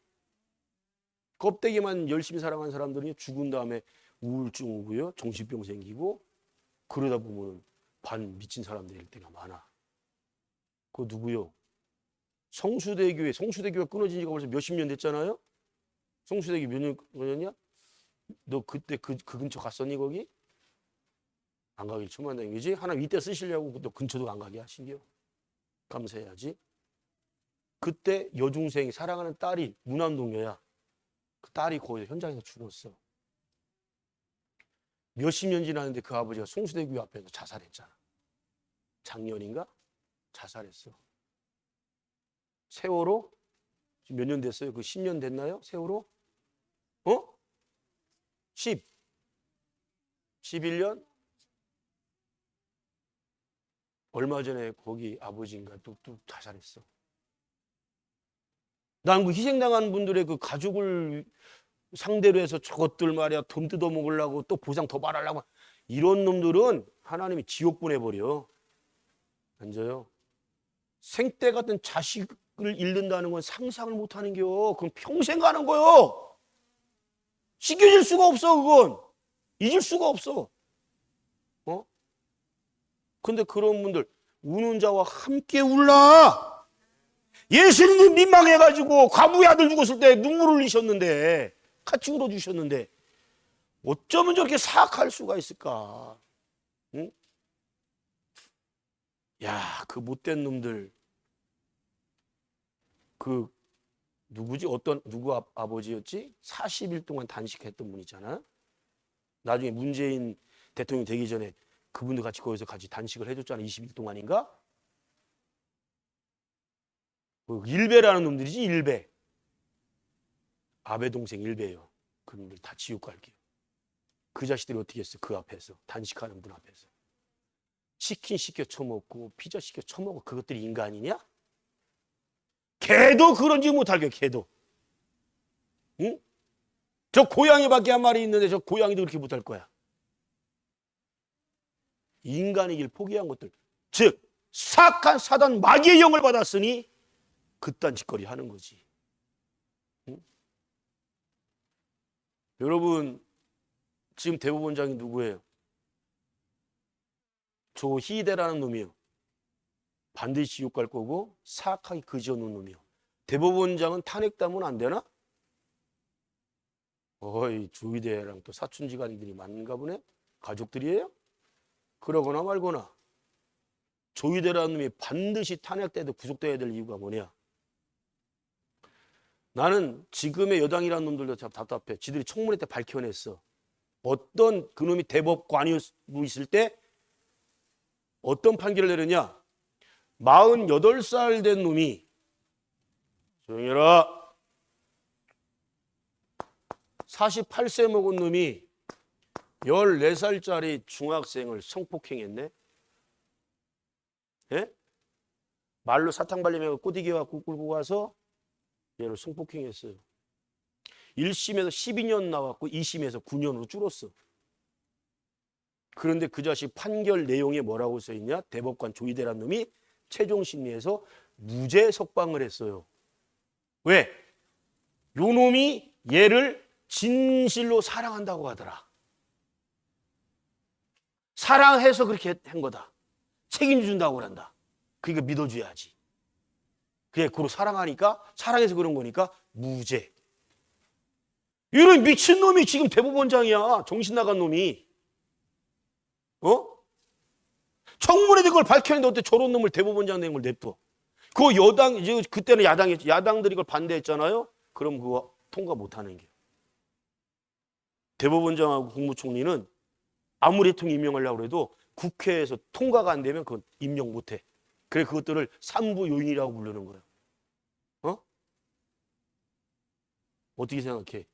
껍데기만 열심히 사랑하는 사람들은 죽은 다음에 우울증 오고요, 정신병 생기고 그러다 보면 반 미친 사람 될 때가 많아. 그거 누구요? 성수대교가 끊어진 지가 벌써 몇십 년 됐잖아요. 성수대교 몇 년이야? 너 그때 그 근처 갔었니 거기? 안 가길 천만다행이지. 하나님 이때 쓰시려고 또 근처도 안 가게 하신겨. 감사해야지. 그때 여중생이 사랑하는 딸이 무남동녀야. 그 딸이 거기 현장에서 죽었어. 몇십 년 지났는데 그 아버지가 송수대교 앞에서 자살했잖아. 작년인가? 자살했어. 세월호? 지금 몇 년 됐어요? 그 10년 됐나요? 세월호? 11년? 얼마 전에 거기 아버지인가 또 자살했어. 난 그 희생당한 분들의 그 가족을 상대로 해서 저것들 말이야 돈 뜯어먹으려고 또 보상 더 말하려고 이런 놈들은 하나님이 지옥 보내버려. 앉아요. 생때 같은 자식을 잃는다는 건 상상을 못하는 겨. 그럼 평생 가는 거요. 씻겨질 수가 없어. 그건 잊을 수가 없어. 근데 그런 분들 우는 자와 함께 울라. 예수님이 민망해가지고 과부의 아들 죽었을 때 눈물을 흘리셨는데 같이 울어주셨는데 어쩌면 저렇게 사악할 수가 있을까? 응? 야, 그 못된 놈들 그 누구지? 누구 아버지였지? 40일 동안 단식했던 분이잖아. 나중에 문재인 대통령 되기 전에 그분도 같이 거기서 같이 단식을 해줬잖아. 20일 동안인가? 일베라는 놈들이지. 일베. 아베 동생 일베요. 그분들 다 지옥 갈게요. 그 자식들이 어떻게 했어? 그 앞에서 단식하는 분 앞에서 치킨 시켜 처먹고 피자 시켜 처먹고 그것들이 인간이냐? 개도 그런지 못할게. 개도. 응? 저 고양이밖에 한 마리 있는데 저 고양이도 그렇게 못할 거야. 인간이길 포기한 것들, 즉 사악한 사단 마귀의 영을 받았으니 그딴 짓거리 하는 거지. 응? 여러분 지금 대법원장이 누구예요? 조희대라는 놈이요. 반드시 지옥 갈 거고 사악하게 그지어놓은 놈이요. 대법원장은 탄핵되면 안 되나? 어이, 조희대랑 또 사촌지간들이 많은가 보네? 가족들이에요? 그러거나 말거나. 조희대라는 놈이 반드시 탄핵돼도 구속돼야 될 이유가 뭐냐? 나는 지금의 여당이라는 놈들도 참 답답해. 지들이 청문회 때 밝혀냈어. 어떤 그놈이 대법관이고 있을 때 어떤 판결을 내렸냐? 48살 된 놈이, 조용히 해라. 48세 먹은 놈이 14살짜리 중학생을 성폭행했네. 예? 말로 사탕 발림해서 꼬디겨갖고 끌고 가서 얘를 성폭행했어요. 1심에서 12년 나왔고 2심에서 9년으로 줄었어. 그런데 그 자식 판결 내용에 뭐라고 써있냐? 대법관 조희대란 놈이 최종 심리에서 무죄 석방을 했어요. 왜? 요 놈이 얘를 진실로 사랑한다고 하더라. 사랑해서 그렇게 한 거다. 책임준다고 한다. 그러니까 믿어줘야지. 그래, 그로 사랑하니까, 사랑해서 그런 거니까 무죄. 이런 미친놈이 지금 대법원장이야. 정신 나간 놈이. 청문회도 그걸 밝혀냈는데 어떻게 저런 놈을 대법원장 된 걸 냅둬. 그 여당, 그때는 야당들이 그걸 반대했잖아요. 그럼 그거 통과 못하는 게. 대법원장하고 국무총리는 아무리 대통령 임명하려고 해도 국회에서 통과가 안 되면 그건 임명 못해. 그래, 그것들을 삼부 요인이라고 부르는 거예요. 어떻게 생각해?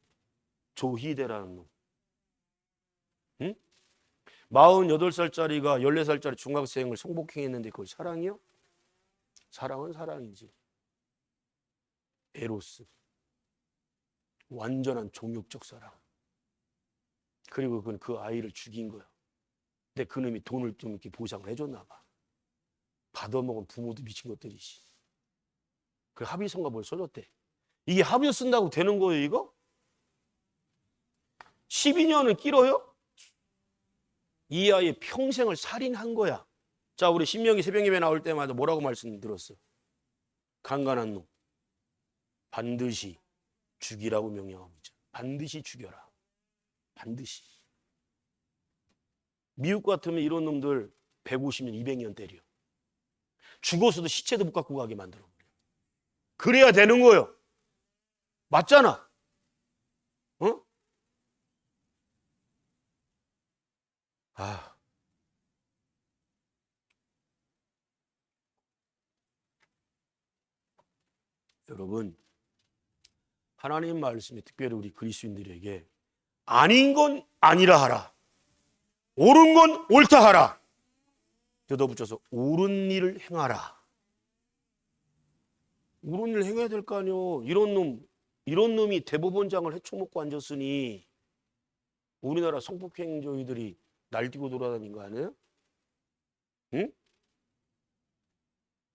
조희대라는 놈. 응? 48살짜리가 14살짜리 중학생을 성폭행했는데 그걸 사랑이요? 사랑은 사랑이지. 에로스. 완전한 종욕적 사랑. 그리고 그건 그 아이를 죽인 거야. 근데 그놈이 돈을 좀 이렇게 보상을 해줬나 봐. 받아먹은 부모도 미친 것들이지. 그 합의서가 뭘 써줬대. 이게 합의서 쓴다고 되는 거예요, 이거? 12년을 끼러요? 이 아이의 평생을 살인한 거야. 자, 우리 신명기 새벽예배 나올 때마다 뭐라고 말씀드렸어? 강간한 놈 반드시 죽이라고 명령하고 있죠. 반드시 죽여라. 반드시. 미국 같으면 이런 놈들 150년, 200년 때려. 죽어서도 시체도 못 갖고 가게 만들어. 그래야 되는 거예요. 맞잖아. 어? 아. 여러분, 하나님 말씀이 특별히 우리 그리스도인들에게 아닌 건 아니라 하라. 옳은 건 옳다 하라. 뜯어붙여서 옳은 일을 행하라. 옳은 일을 행해야 될 거 아니요. 이런 놈이 대법원장을 헤쳐먹고 앉았으니 우리나라 성폭행조이들이 날뛰고 돌아다닌 거 아니에요? 응?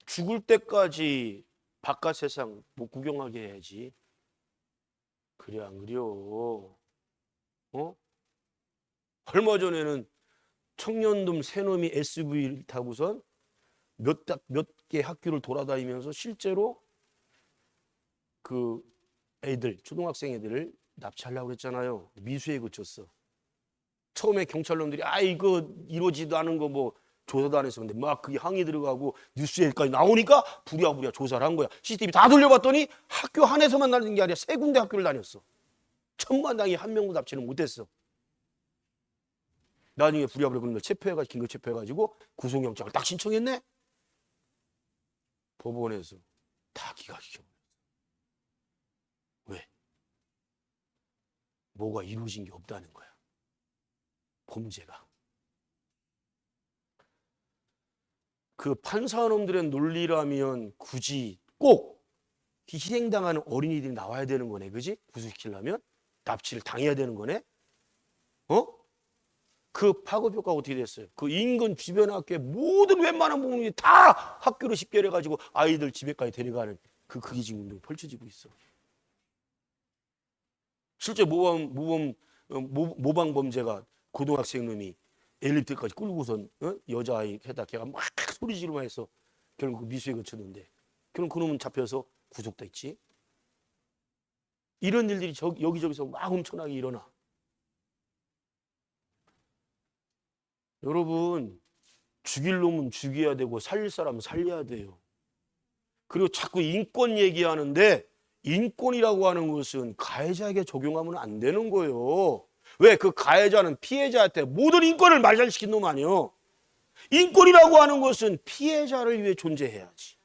죽을 때까지 바깥 세상 못 구경하게 해야지. 그래 안 그려? 어? 얼마 전에는 청년들 세 놈이 SUV를 타고선 몇 개 학교를 돌아다니면서 실제로 그 애들, 초등학생 애들을 납치하려고 그랬잖아요. 미수에 그쳤어. 처음에 경찰놈들이 이거 이루어지지도 않은 거 뭐 조사도 안 했어. 근데 막 그게 항의 들어가고 뉴스에까지 나오니까 부랴부랴 조사를 한 거야. CCTV 다 돌려봤더니 학교 안에서만 다니는 게 아니라 세 군데 학교를 다녔어. 천만당이 한 명도 납치는 못했어. 나중에 부랴부랴 그런 걸 체포해가지고 긴급 체포해가지고 구속영장을 딱 신청했네. 법원에서 다 기각시켜. 왜? 뭐가 이루어진 게 없다는 거야. 범죄가. 그 판사놈들의 논리라면 굳이 꼭 희생당하는 어린이들이 나와야 되는 거네. 그지? 구속시키려면 납치를 당해야 되는 거네. 그 파급 효과가 어떻게 됐어요? 그 인근 주변 학교에 모든 웬만한 부모님이 다 학교로 집결해가지고 아이들 집에까지 데려가는 그게 지금 운동이 펼쳐지고 있어. 실제 모방 범죄가 고등학생 놈이 엘리베이터까지 끌고선 여자아이 해다 걔가 막 소리 지르면 해서 결국 미수에 거쳤는데 그럼 그놈은 잡혀서 구속됐지. 이런 일들이 여기저기서 막 엄청나게 일어나. 여러분, 죽일 놈은 죽여야 되고 살릴 사람은 살려야 돼요. 그리고 자꾸 인권 얘기하는데 인권이라고 하는 것은 가해자에게 적용하면 안 되는 거예요. 왜? 그 가해자는 피해자한테 모든 인권을 말살시킨 놈 아니에요. 인권이라고 하는 것은 피해자를 위해 존재해야지.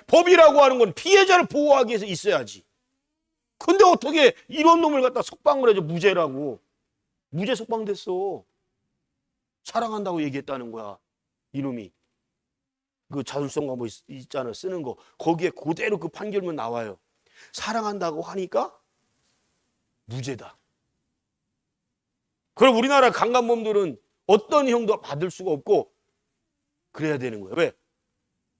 법이라고 하는 건 피해자를 보호하기 위해서 있어야지. 근데 어떻게 이런 놈을 갖다 석방을 해줘. 무죄라고. 무죄 석방됐어. 사랑한다고 얘기했다는 거야. 이놈이. 그 자율성과 뭐 있잖아. 쓰는 거. 거기에 그대로 그 판결문 나와요. 사랑한다고 하니까 무죄다. 그럼 우리나라 강간범들은 어떤 형도 받을 수가 없고 그래야 되는 거예요. 왜?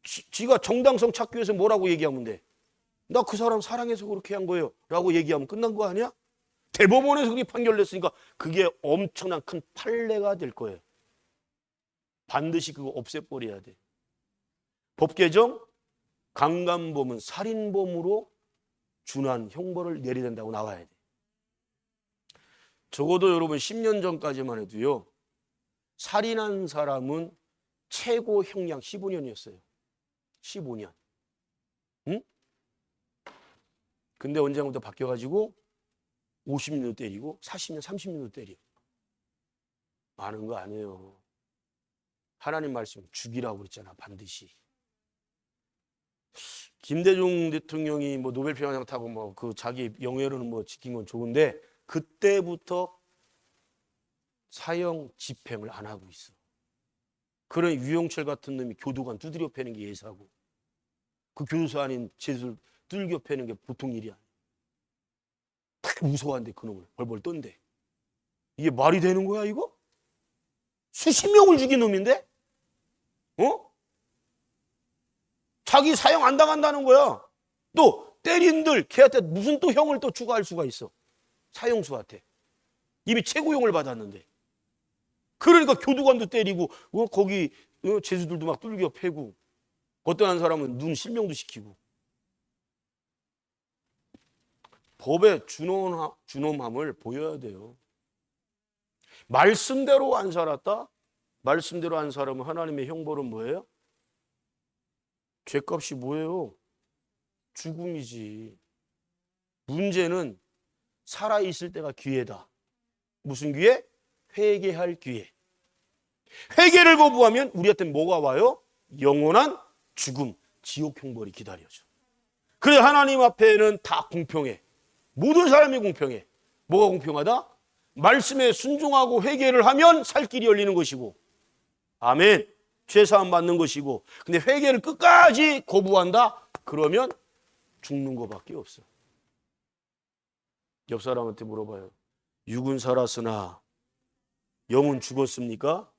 지가 정당성 찾기 위해서 뭐라고 얘기하면 돼? 나 그 사람 사랑해서 그렇게 한 거예요 라고 얘기하면 끝난 거 아니야? 대법원에서 그게 판결됐으니까 그게 엄청난 큰 판례가 될 거예요. 반드시 그거 없애버려야 돼. 법 개정, 강간범은 살인범으로 준한 형벌을 내려야 된다고 나와야 돼. 적어도 여러분 10년 전까지만 해도요. 살인한 사람은 최고 형량 15년이었어요. 15년. 응? 근데 언제부터 바뀌어가지고 50년도 때리고 40년, 30년도 때려. 많은 거 아니에요. 하나님 말씀 죽이라고 그랬잖아. 반드시. 김대중 대통령이 뭐 노벨 평화상 타고 뭐 그 자기 영예로는 뭐 지킨 건 좋은데 그때부터 사형 집행을 안 하고 있어. 그런 유영철 같은 놈이 교도관 두드려 패는 게 예사고 그 교도소 아닌 죄수를 두들겨 패는 게 보통 일이 아니야. 다 무서워한대 그놈을 벌벌 떤대. 이게 말이 되는 거야 이거? 수십 명을 죽인 놈인데? 자기 사형 안 당한다는 거야. 또 때린들 걔한테 무슨 또 형을 또 추가할 수가 있어. 사형수한테. 이미 최고형을 받았는데. 그러니까 교도관도 때리고 거기 죄수들도 막 뚫겨 패고 어떤 한 사람은 눈 실명도 시키고. 법의 준엄함을 보여야 돼요. 말씀대로 안 살았다? 말씀대로 한 사람은 하나님의 형벌은 뭐예요? 죄값이 뭐예요? 죽음이지. 문제는 살아있을 때가 기회다. 무슨 기회? 회개할 기회. 회개를 거부하면 우리한테 뭐가 와요? 영원한 죽음, 지옥 형벌이 기다려져. 그래서 하나님 앞에는 다 공평해. 모든 사람이 공평해. 뭐가 공평하다? 말씀에 순종하고 회개를 하면 살 길이 열리는 것이고, 아멘, 죄사함 받는 것이고, 근데 회개를 끝까지 거부한다? 그러면 죽는 것밖에 없어. 옆 사람한테 물어봐요. 육은 살았으나 영은 죽었습니까?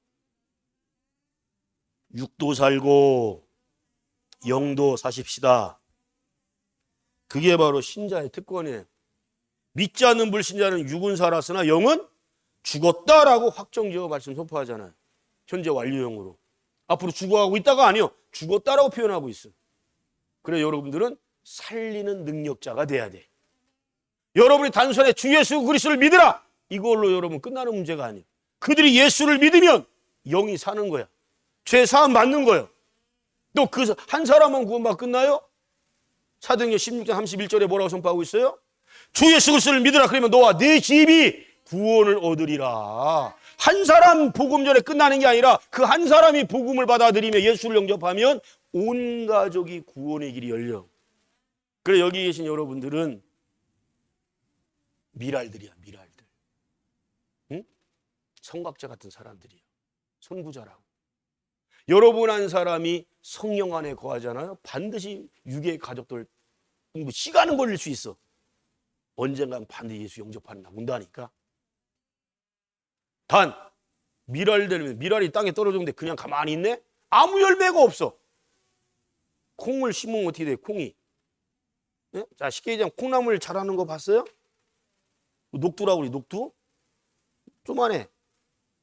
육도 살고 영도 사십시다. 그게 바로 신자의 특권이에요. 믿지 않는 불신자는 육은 살았으나 영은 죽었다라고 확정지어 말씀 선포하잖아요. 현재 완료형으로. 앞으로 죽어가고 있다가 아니요, 죽었다라고 표현하고 있어요. 그래, 여러분들은 살리는 능력자가 돼야 돼. 여러분이 단순히 주 예수 그리스도를 믿으라, 이걸로 여러분 끝나는 문제가 아니에요. 그들이 예수를 믿으면 영이 사는 거야. 죄 사함 받는 거예요. 또 그 한 사람만 구원받고 끝나요? 사도행전 16장 31절에 뭐라고 선포하고 있어요? 주 예수 그리스도를 믿으라, 그러면 너와 네 집이 구원을 얻으리라. 한 사람 복음 전에 끝나는 게 아니라 그 한 사람이 복음을 받아들이며 예수를 영접하면 온 가족이 구원의 길이 열려. 그래, 여기 계신 여러분들은 미랄들이야, 미랄들. 응? 성각자 같은 사람들이야. 선구자라고. 여러분 한 사람이 성령 안에 거하잖아요. 반드시 육의 가족들 시간은 걸릴 수 있어. 언젠간 반드시 예수 영접하는 날 온다니까. 단 미랄되면, 미랄이 땅에 떨어졌는데 그냥 가만히 있네? 아무 열매가 없어. 콩을 심으면 어떻게 돼? 콩이. 네? 자, 쉽게 얘기하면 콩나물 자라는 거 봤어요? 녹두라고 그래, 녹두. 쪼만해.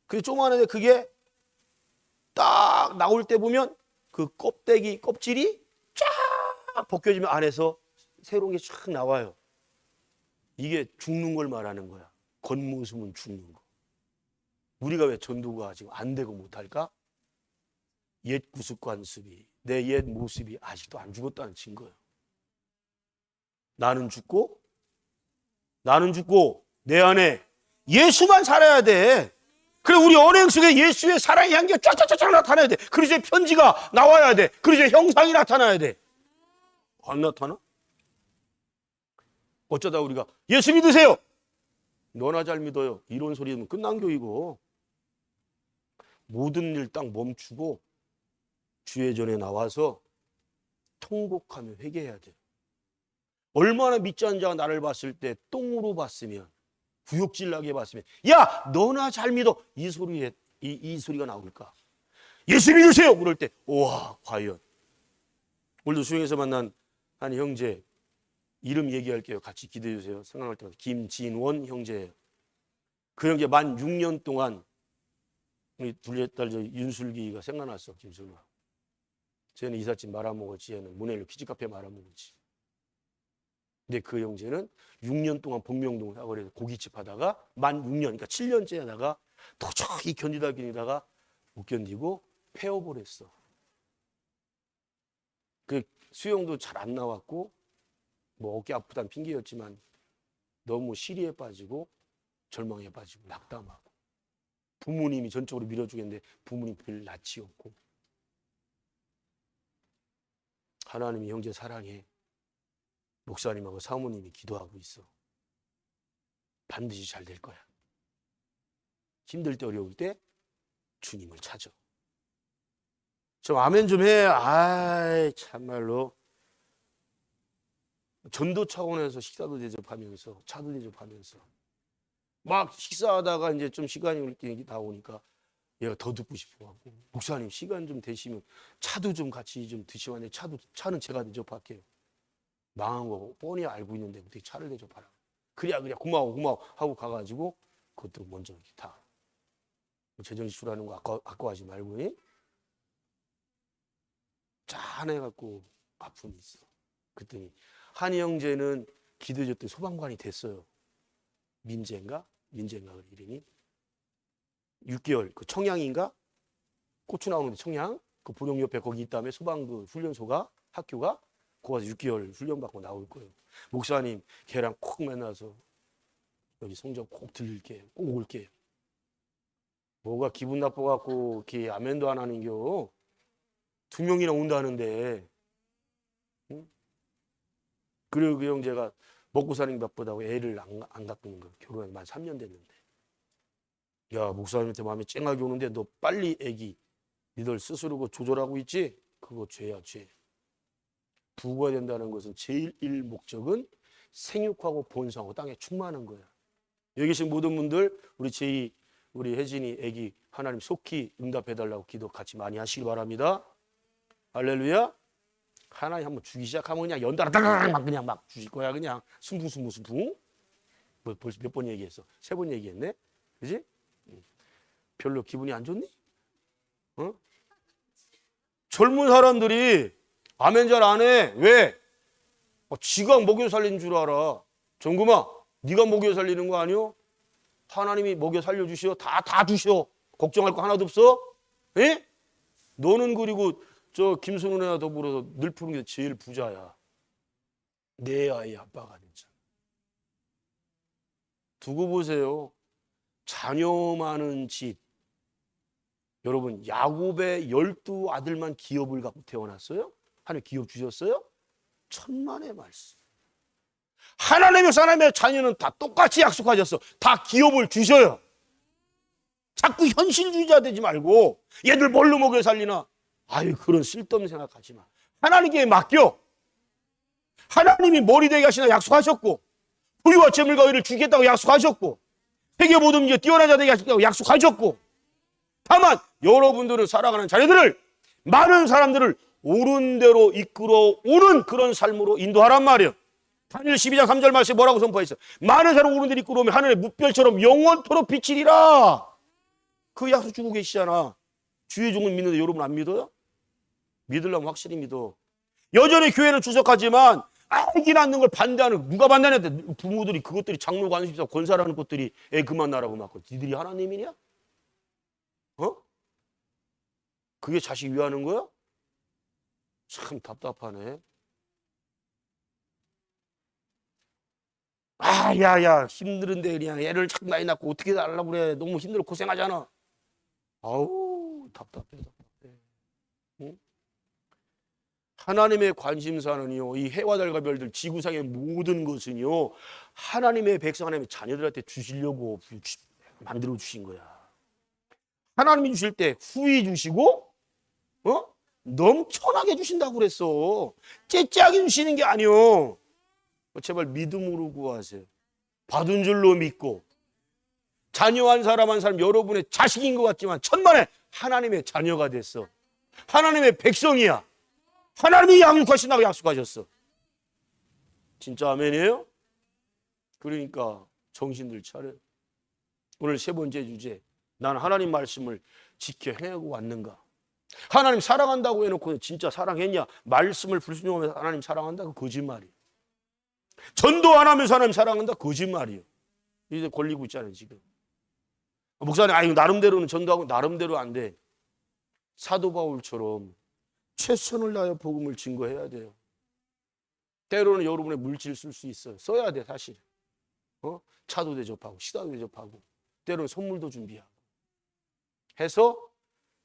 그게 쪼만한데 그게 딱 나올 때 보면 그 껍질이 쫙 벗겨지면 안에서 새로운 게 쫙 나와요. 이게 죽는 걸 말하는 거야. 겉모습은 죽는 거. 우리가 왜 전도가 지금 안 되고 못할까? 옛 구습관습이, 내 옛 모습이 아직도 안 죽었다는 증거예요. 나는 죽고 내 안에 예수만 살아야 돼. 그래, 우리 언행 속에 예수의 사랑의 향기가 쫙쫙쫙 나타나야 돼. 그리스도의 편지가 나와야 돼. 그리스도의 형상이 나타나야 돼. 안 나타나? 어쩌다 우리가 예수 믿으세요, 너나 잘 믿어요, 이런 소리는 끝난 교이고, 모든 일 딱 멈추고 주의 전에 나와서 통곡하며 회개해야 돼요. 얼마나 믿지 않은 자가 나를 봤을 때 똥으로 봤으면, 구역질나게 봤으면, 야 너나 잘 믿어, 이 소리에 이 소리가 나올까? 예수 믿으세요 그럴 때, 와 과연. 오늘도 수영에서 만난 한 형제 이름 얘기할게요. 같이 기도해 주세요. 생각할 때마다. 김진원 형제예요. 그 형제 만 6년 동안 우리 둘째 딸 윤슬기가 생각났어. 김슬기가. 쟤는 이삿짐 말아먹었지, 얘는 문해일로 키즈카페 말아먹었지. 근데 그 형제는 6년 동안 복명동 사거리에서 고깃집 하다가 만 6년, 그러니까 7년째 하다가 도저히 견디다가 못 견디고 폐업을 했어. 그 수영도 잘 안 나왔고, 뭐 어깨 아프다는 핑계였지만 너무 시리에 빠지고 절망에 빠지고 낙담하고, 부모님이 전적으로 밀어주겠는데 부모님 별 낯이 없고. 하나님이 형제 사랑해. 목사님하고 사모님이 기도하고 있어. 반드시 잘 될 거야. 힘들 때 어려울 때 주님을 찾아. 좀 아멘 좀 해. 아이 참말로. 전도 차원에서 식사도 대접하면서 차도 대접하면서 막 식사하다가 이제 좀 시간이 나오니까 얘가 더 듣고 싶어하고, 목사님 시간 좀 되시면 차도 좀 같이 좀 드시면, 차는 제가 대접할게요. 망한 거 뻔히 알고 있는데 어떻게 차를 대접하라. 그래 고마워 하고 가가지고 그것도 먼저 다 재정 지출하는 거 아까워하지 말고 짠해갖고 아픔이 있어. 그랬더니 한 형제는 기도해줬더니 소방관이 됐어요. 민재인가 그 이름이. 6개월 그 청양인가 고추 나오는데 청양 그 보령 옆에 거기 있다며 소방 그 훈련소가 학교가 거기 가서 6개월 훈련 받고 나올 거예요. 목사님 걔랑 콕 만나서 여기 성전 꼭 들릴게요. 꼭 올게요. 뭐가 기분 나빠갖고 이렇게 아멘도 안 하는겨. 2명이나 온다는데. 응? 그리고 그 형제가 먹고 사는 게 바쁘다고 애를 안 갖고 있는 거야. 결혼한 만 3년 됐는데. 야, 목사님한테 마음에 쨍하게 오는데 너 빨리 애기 니들 스스로 조절하고 있지? 그거 죄야, 죄. 부부가 된다는 것은 제일 목적은 생육하고 번성하고 땅에 충만한 거야. 여기 계신 모든 분들 우리 혜진이 애기 하나님 속히 응답해달라고 기도 같이 많이 하시기 바랍니다. 할렐루야. 하나님 한번 주기 시작하면 그냥 연달아 막 그냥 막 주실 거야. 그냥 순풍. 뭐 벌써 몇 번 얘기했어? 3번 얘기했네. 그지? 별로 기분이 안 좋니? 어? 젊은 사람들이 아멘 잘 안 해. 왜? 지가 먹여 살리는 줄 알아. 정금아, 네가 먹여 살리는 거 아니오? 하나님이 먹여 살려주시오. 다 주시오. 걱정할 거 하나도 없어? 에? 너는 그리고 저 김순훈이나 더불어서 늘 푸는 게 제일 부자야. 내 아이 아빠가 진짜. 두고 보세요. 자녀 많은 집. 여러분 야곱의 12아들만 기업을 갖고 태어났어요? 하나님 기업 주셨어요? 천만의 말씀. 하나님의 사람의 자녀는 다 똑같이 약속하셨어. 다 기업을 주셔요. 자꾸 현실주의자 되지 말고 얘들 뭘로 먹여 살리나? 아유 그런 쓸데없는 생각하지 마. 하나님께 맡겨. 하나님이 머리 되게 하시나 약속하셨고 부유와 재물과 의를 주겠다고 약속하셨고 세계 모든 문제 뛰어난 자 되게 하시겠다고 약속하셨고 다만 여러분들은 살아가는 자녀들을 많은 사람들을 옳은 대로 이끌어 오는 그런 삶으로 인도하란 말이에요. 다니엘 12장 3절 말씀에 뭐라고 선포했어요? 많은 사람을 옳은 대로 이끌어 오면 하늘의 무별처럼 영원토록 비치리라. 그 약속 주고 계시잖아. 주의 종을 믿는데 여러분 안 믿어요? 믿으려면 확실히 믿어. 여전히 교회는 주석하지만 아기 낳는 걸 반대하는 누가 반대하는데 부모들이 그것들이 장로 관습사 권사라는 것들이 애 그만 나라고 막 니들이 하나님이냐? 어? 그게 자식 위하는 거야? 참 답답하네. 야야 힘들은데 그냥 애를 자꾸 많이 낳고 어떻게 하려고 그래. 너무 힘들어 고생하잖아. 아우 답답해. 응? 하나님의 관심사는요 이 해와 달과 별들 지구상의 모든 것은요 하나님의 백성 하나님의 자녀들한테 주시려고 만들어 주신 거야. 하나님이 주실 때 후히 주시고 넘쳐나게 주신다고 그랬어. 째째하게 주시는 게 아니요. 제발 믿음으로 구하세요. 받은 줄로 믿고 자녀 한 사람 한 사람 여러분의 자식인 것 같지만 천만에 하나님의 자녀가 됐어. 하나님의 백성이야. 하나님이 양육하신다고 약속하셨어. 진짜 아멘이에요? 그러니까 정신들 차려. 오늘 3번째 주제. 난 하나님 말씀을 지켜 행하고 왔는가? 하나님 사랑한다고 해놓고 진짜 사랑했냐? 말씀을 불순종하면서 하나님 사랑한다? 그 거짓말이에요. 전도 안 하면서 하나님 사랑한다? 거짓말이에요. 이제 걸리고 있잖아요 지금. 목사님 이거 나름대로는 전도하고 나름대로 안 돼. 사도 바울처럼 최선을 다하여 복음을 증거해야 돼요. 때로는 여러분의 물질 쓸 수 있어요. 써야 돼 사실. 차도 대접하고 시다도 대접하고 때로는 선물도 준비하고 해서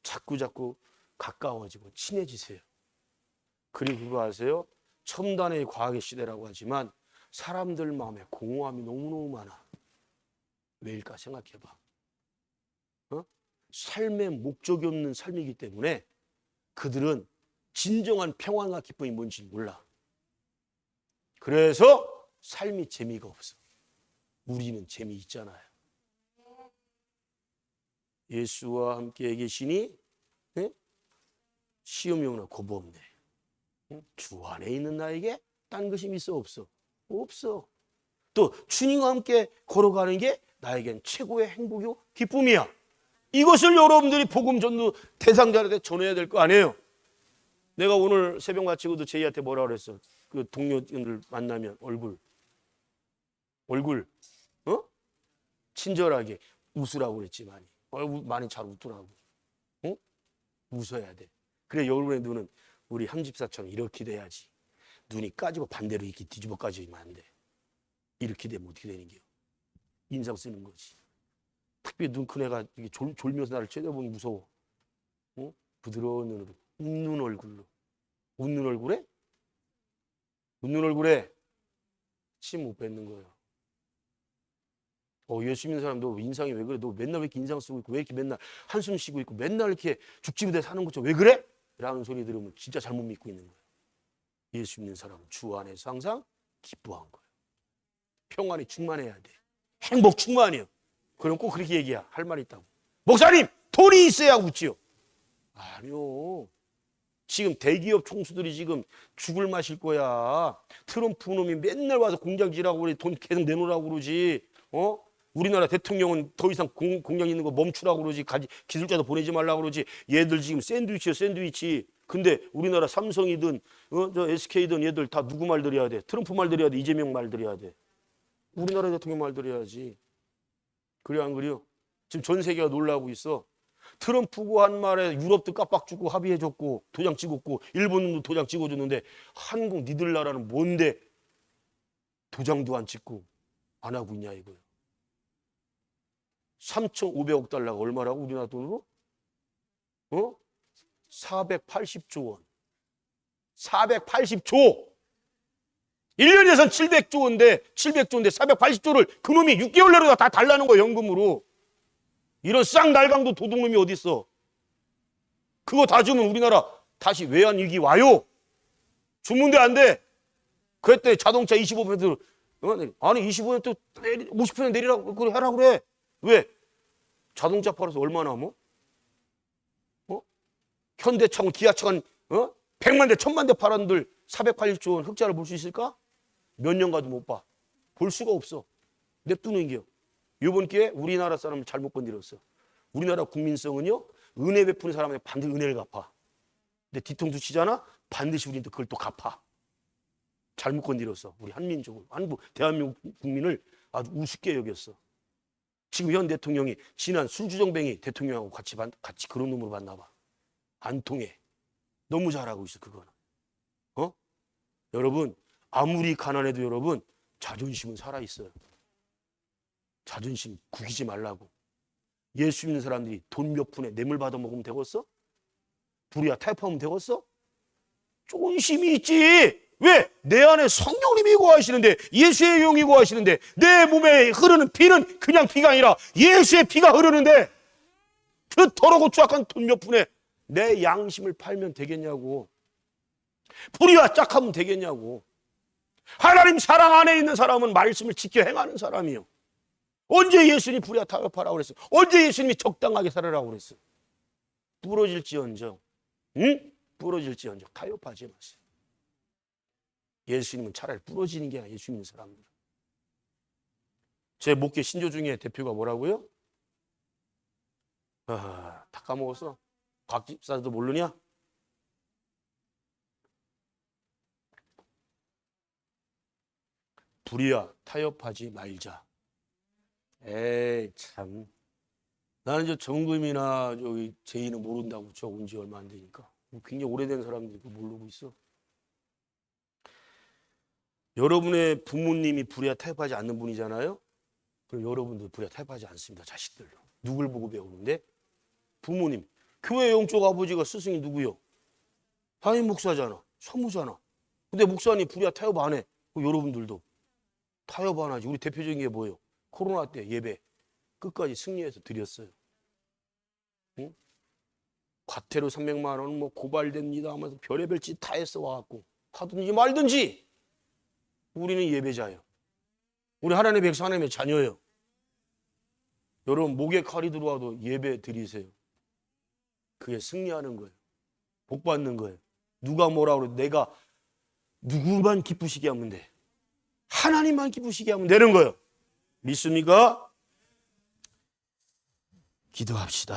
자꾸 가까워지고 친해지세요. 그리고 그거 아세요? 첨단의 과학의 시대라고 하지만 사람들 마음에 공허함이 너무너무 많아. 왜일까 생각해봐. 삶의 목적이 없는 삶이기 때문에 그들은 진정한 평안과 기쁨이 뭔지 몰라. 그래서 삶이 재미가 없어. 우리는 재미있잖아요. 예수와 함께 계시니 시험이 오나 겁 없네. 주 안에 있는 나에게 딴 것이 있어 없어? 없어. 또 주님과 함께 걸어가는 게 나에겐 최고의 행복이고 기쁨이야. 이것을 여러분들이 복음 전도 대상자한테 전해야 될 거 아니에요. 내가 오늘 새벽 마치고도 제이한테 뭐라 그랬어? 그 동료들 만나면 얼굴 친절하게 웃으라고 그랬지. 많이 잘 웃더라고. 웃어야 돼. 그래 여러분의 눈은 우리 함집사처럼 이렇게 돼야지. 눈이 까지고 반대로 이렇게 뒤집어 까지면 안 돼. 이렇게 되면 어떻게 되는 게요? 인상 쓰는 거지. 특별히 눈 큰 애가 이게 졸면서 나를 쳐다보면 무서워. 어? 부드러운 눈으로, 웃는 얼굴로. 웃는 얼굴에? 웃는 얼굴에 침 못 뱉는 거예요. 예수 믿는 사람 너 인상이 왜 그래? 너 맨날 왜 이렇게 인상 쓰고 있고 왜 이렇게 맨날 한숨 쉬고 있고 맨날 이렇게 죽지부대 사는 것처럼 왜 그래? 라는 소리 들으면 진짜 잘못 믿고 있는 거예요. 예수 믿는 사람은 주 안에서 항상 기뻐한 거예요. 평안이 충만해야 돼. 행복 충만해요. 그럼 꼭 그렇게 얘기야. 할 말이 있다고. 목사님 돈이 있어야 웃지요. 아니요. 지금 대기업 총수들이 지금 죽을 맛일 거야. 트럼프 놈이 맨날 와서 공장지라고 그래. 돈 계속 내놓으라고 그러지. 우리나라 대통령은 더 이상 공장 있는 거 멈추라고 그러지. 기술자도 보내지 말라고 그러지. 얘들 지금 샌드위치야 샌드위치. 근데 우리나라 삼성이든 저 SK든 얘들 다 누구 말 들어야 돼? 트럼프 말 들어야 돼? 이재명 말 들어야 돼? 우리나라 대통령 말 들어야지. 그래 안 그래요? 지금 전 세계가 놀라고 있어. 트럼프가 한 말에 유럽도 깜빡 주고 합의해줬고 도장 찍었고 일본도 도장 찍어줬는데 한국 니들 나라는 뭔데 도장도 안 찍고 안 하고 있냐 이거예요. 3,500억 달러가 얼마라고 우리나라 돈으로? 480조 원. 480조. 1년에선 700조인데 480조를 그놈이 6개월 내로 다 달라는 거예요. 연금으로. 이런 쌍날강도 도둑놈이 어디 있어? 그거 다 주면 우리나라 다시 외환위기 와요. 주문대 안 돼. 그랬더니 자동차 25% 아니 25% 50% 내리라고 그래 해라 그래. 왜? 자동차 팔아서 얼마나 뭐? 현대차건 기아차건 100만 대 1000만 대 팔았는들 480조 원 흑자를 볼 수 있을까? 몇 년 가도 못 봐. 볼 수가 없어. 냅두는 게요. 이번 기회에 우리나라 사람을 잘못 건드렸어. 우리나라 국민성은요. 은혜 베푸는 사람한테 반드시 은혜를 갚아. 근데 뒤통수 치잖아? 반드시 우리는 그걸 또 갚아. 잘못 건드렸어. 우리 한민족을. 대한민국 국민을 아주 우습게 여겼어. 지금 현 대통령이 지난 술주정뱅이 대통령하고 같이 그런 놈으로 봤나 봐. 안 통해. 너무 잘하고 있어 그거는. 여러분 아무리 가난해도 여러분 자존심은 살아있어요. 자존심 구기지 말라고. 예수 믿는 사람들이 돈 몇 푼에 뇌물 받아먹으면 되겠어? 불이야 타협하면 되겠어? 존심이 있지. 왜? 내 안에 성령님이 거하시는데 예수의 영이 거하시는데 내 몸에 흐르는 피는 그냥 피가 아니라 예수의 피가 흐르는데 그 더러고 추악한 돈 몇 푼에 내 양심을 팔면 되겠냐고. 불의와 짝하면 되겠냐고. 하나님 사랑 안에 있는 사람은 말씀을 지켜 행하는 사람이요. 언제 예수님이 불의와 타협하라고 그랬어? 언제 예수님이 적당하게 살아라고 그랬어? 부러질지언정, 부러질지언정 타협하지 마세요. 예수님은 차라리 부러지는 게 아니라 예수 믿는 사람들. 제 목회 신조 중에 대표가 뭐라고요? 다 까먹었어. 곽 집사도 모르냐? 불의와 타협하지 말자. 에이 참. 나는 저 정금이나 저기 제이는 모른다고. 저 온 지 얼마 안 되니까. 굉장히 오래된 사람들이 그거 모르고 있어. 여러분의 부모님이 불의와 타협하지 않는 분이잖아요. 그럼 여러분도 불의와 타협하지 않습니다. 자식들로. 누굴 보고 배우는데? 부모님. 교회 영적 아버지가 스승이 누구요? 담임 목사잖아. 사무잖아. 근데 목사님 불의와 타협 안 해. 여러분들도 타협 안 하지. 우리 대표적인 게 뭐예요? 코로나 때 예배 끝까지 승리해서 드렸어요. 응? 과태료 300만 원 뭐 고발됩니다 하면서 별의별 짓 다 했어 와갖고. 하든지 말든지 우리는 예배자예요. 우리 하나님의 백성 하나님의 자녀예요. 여러분 목에 칼이 들어와도 예배 드리세요. 그게 승리하는 거예요. 복 받는 거예요. 누가 뭐라 그래도 내가 누구만 기쁘시게 하면 돼. 하나님만 기쁘시게 하면 되는 거예요. 믿습니까? 기도합시다.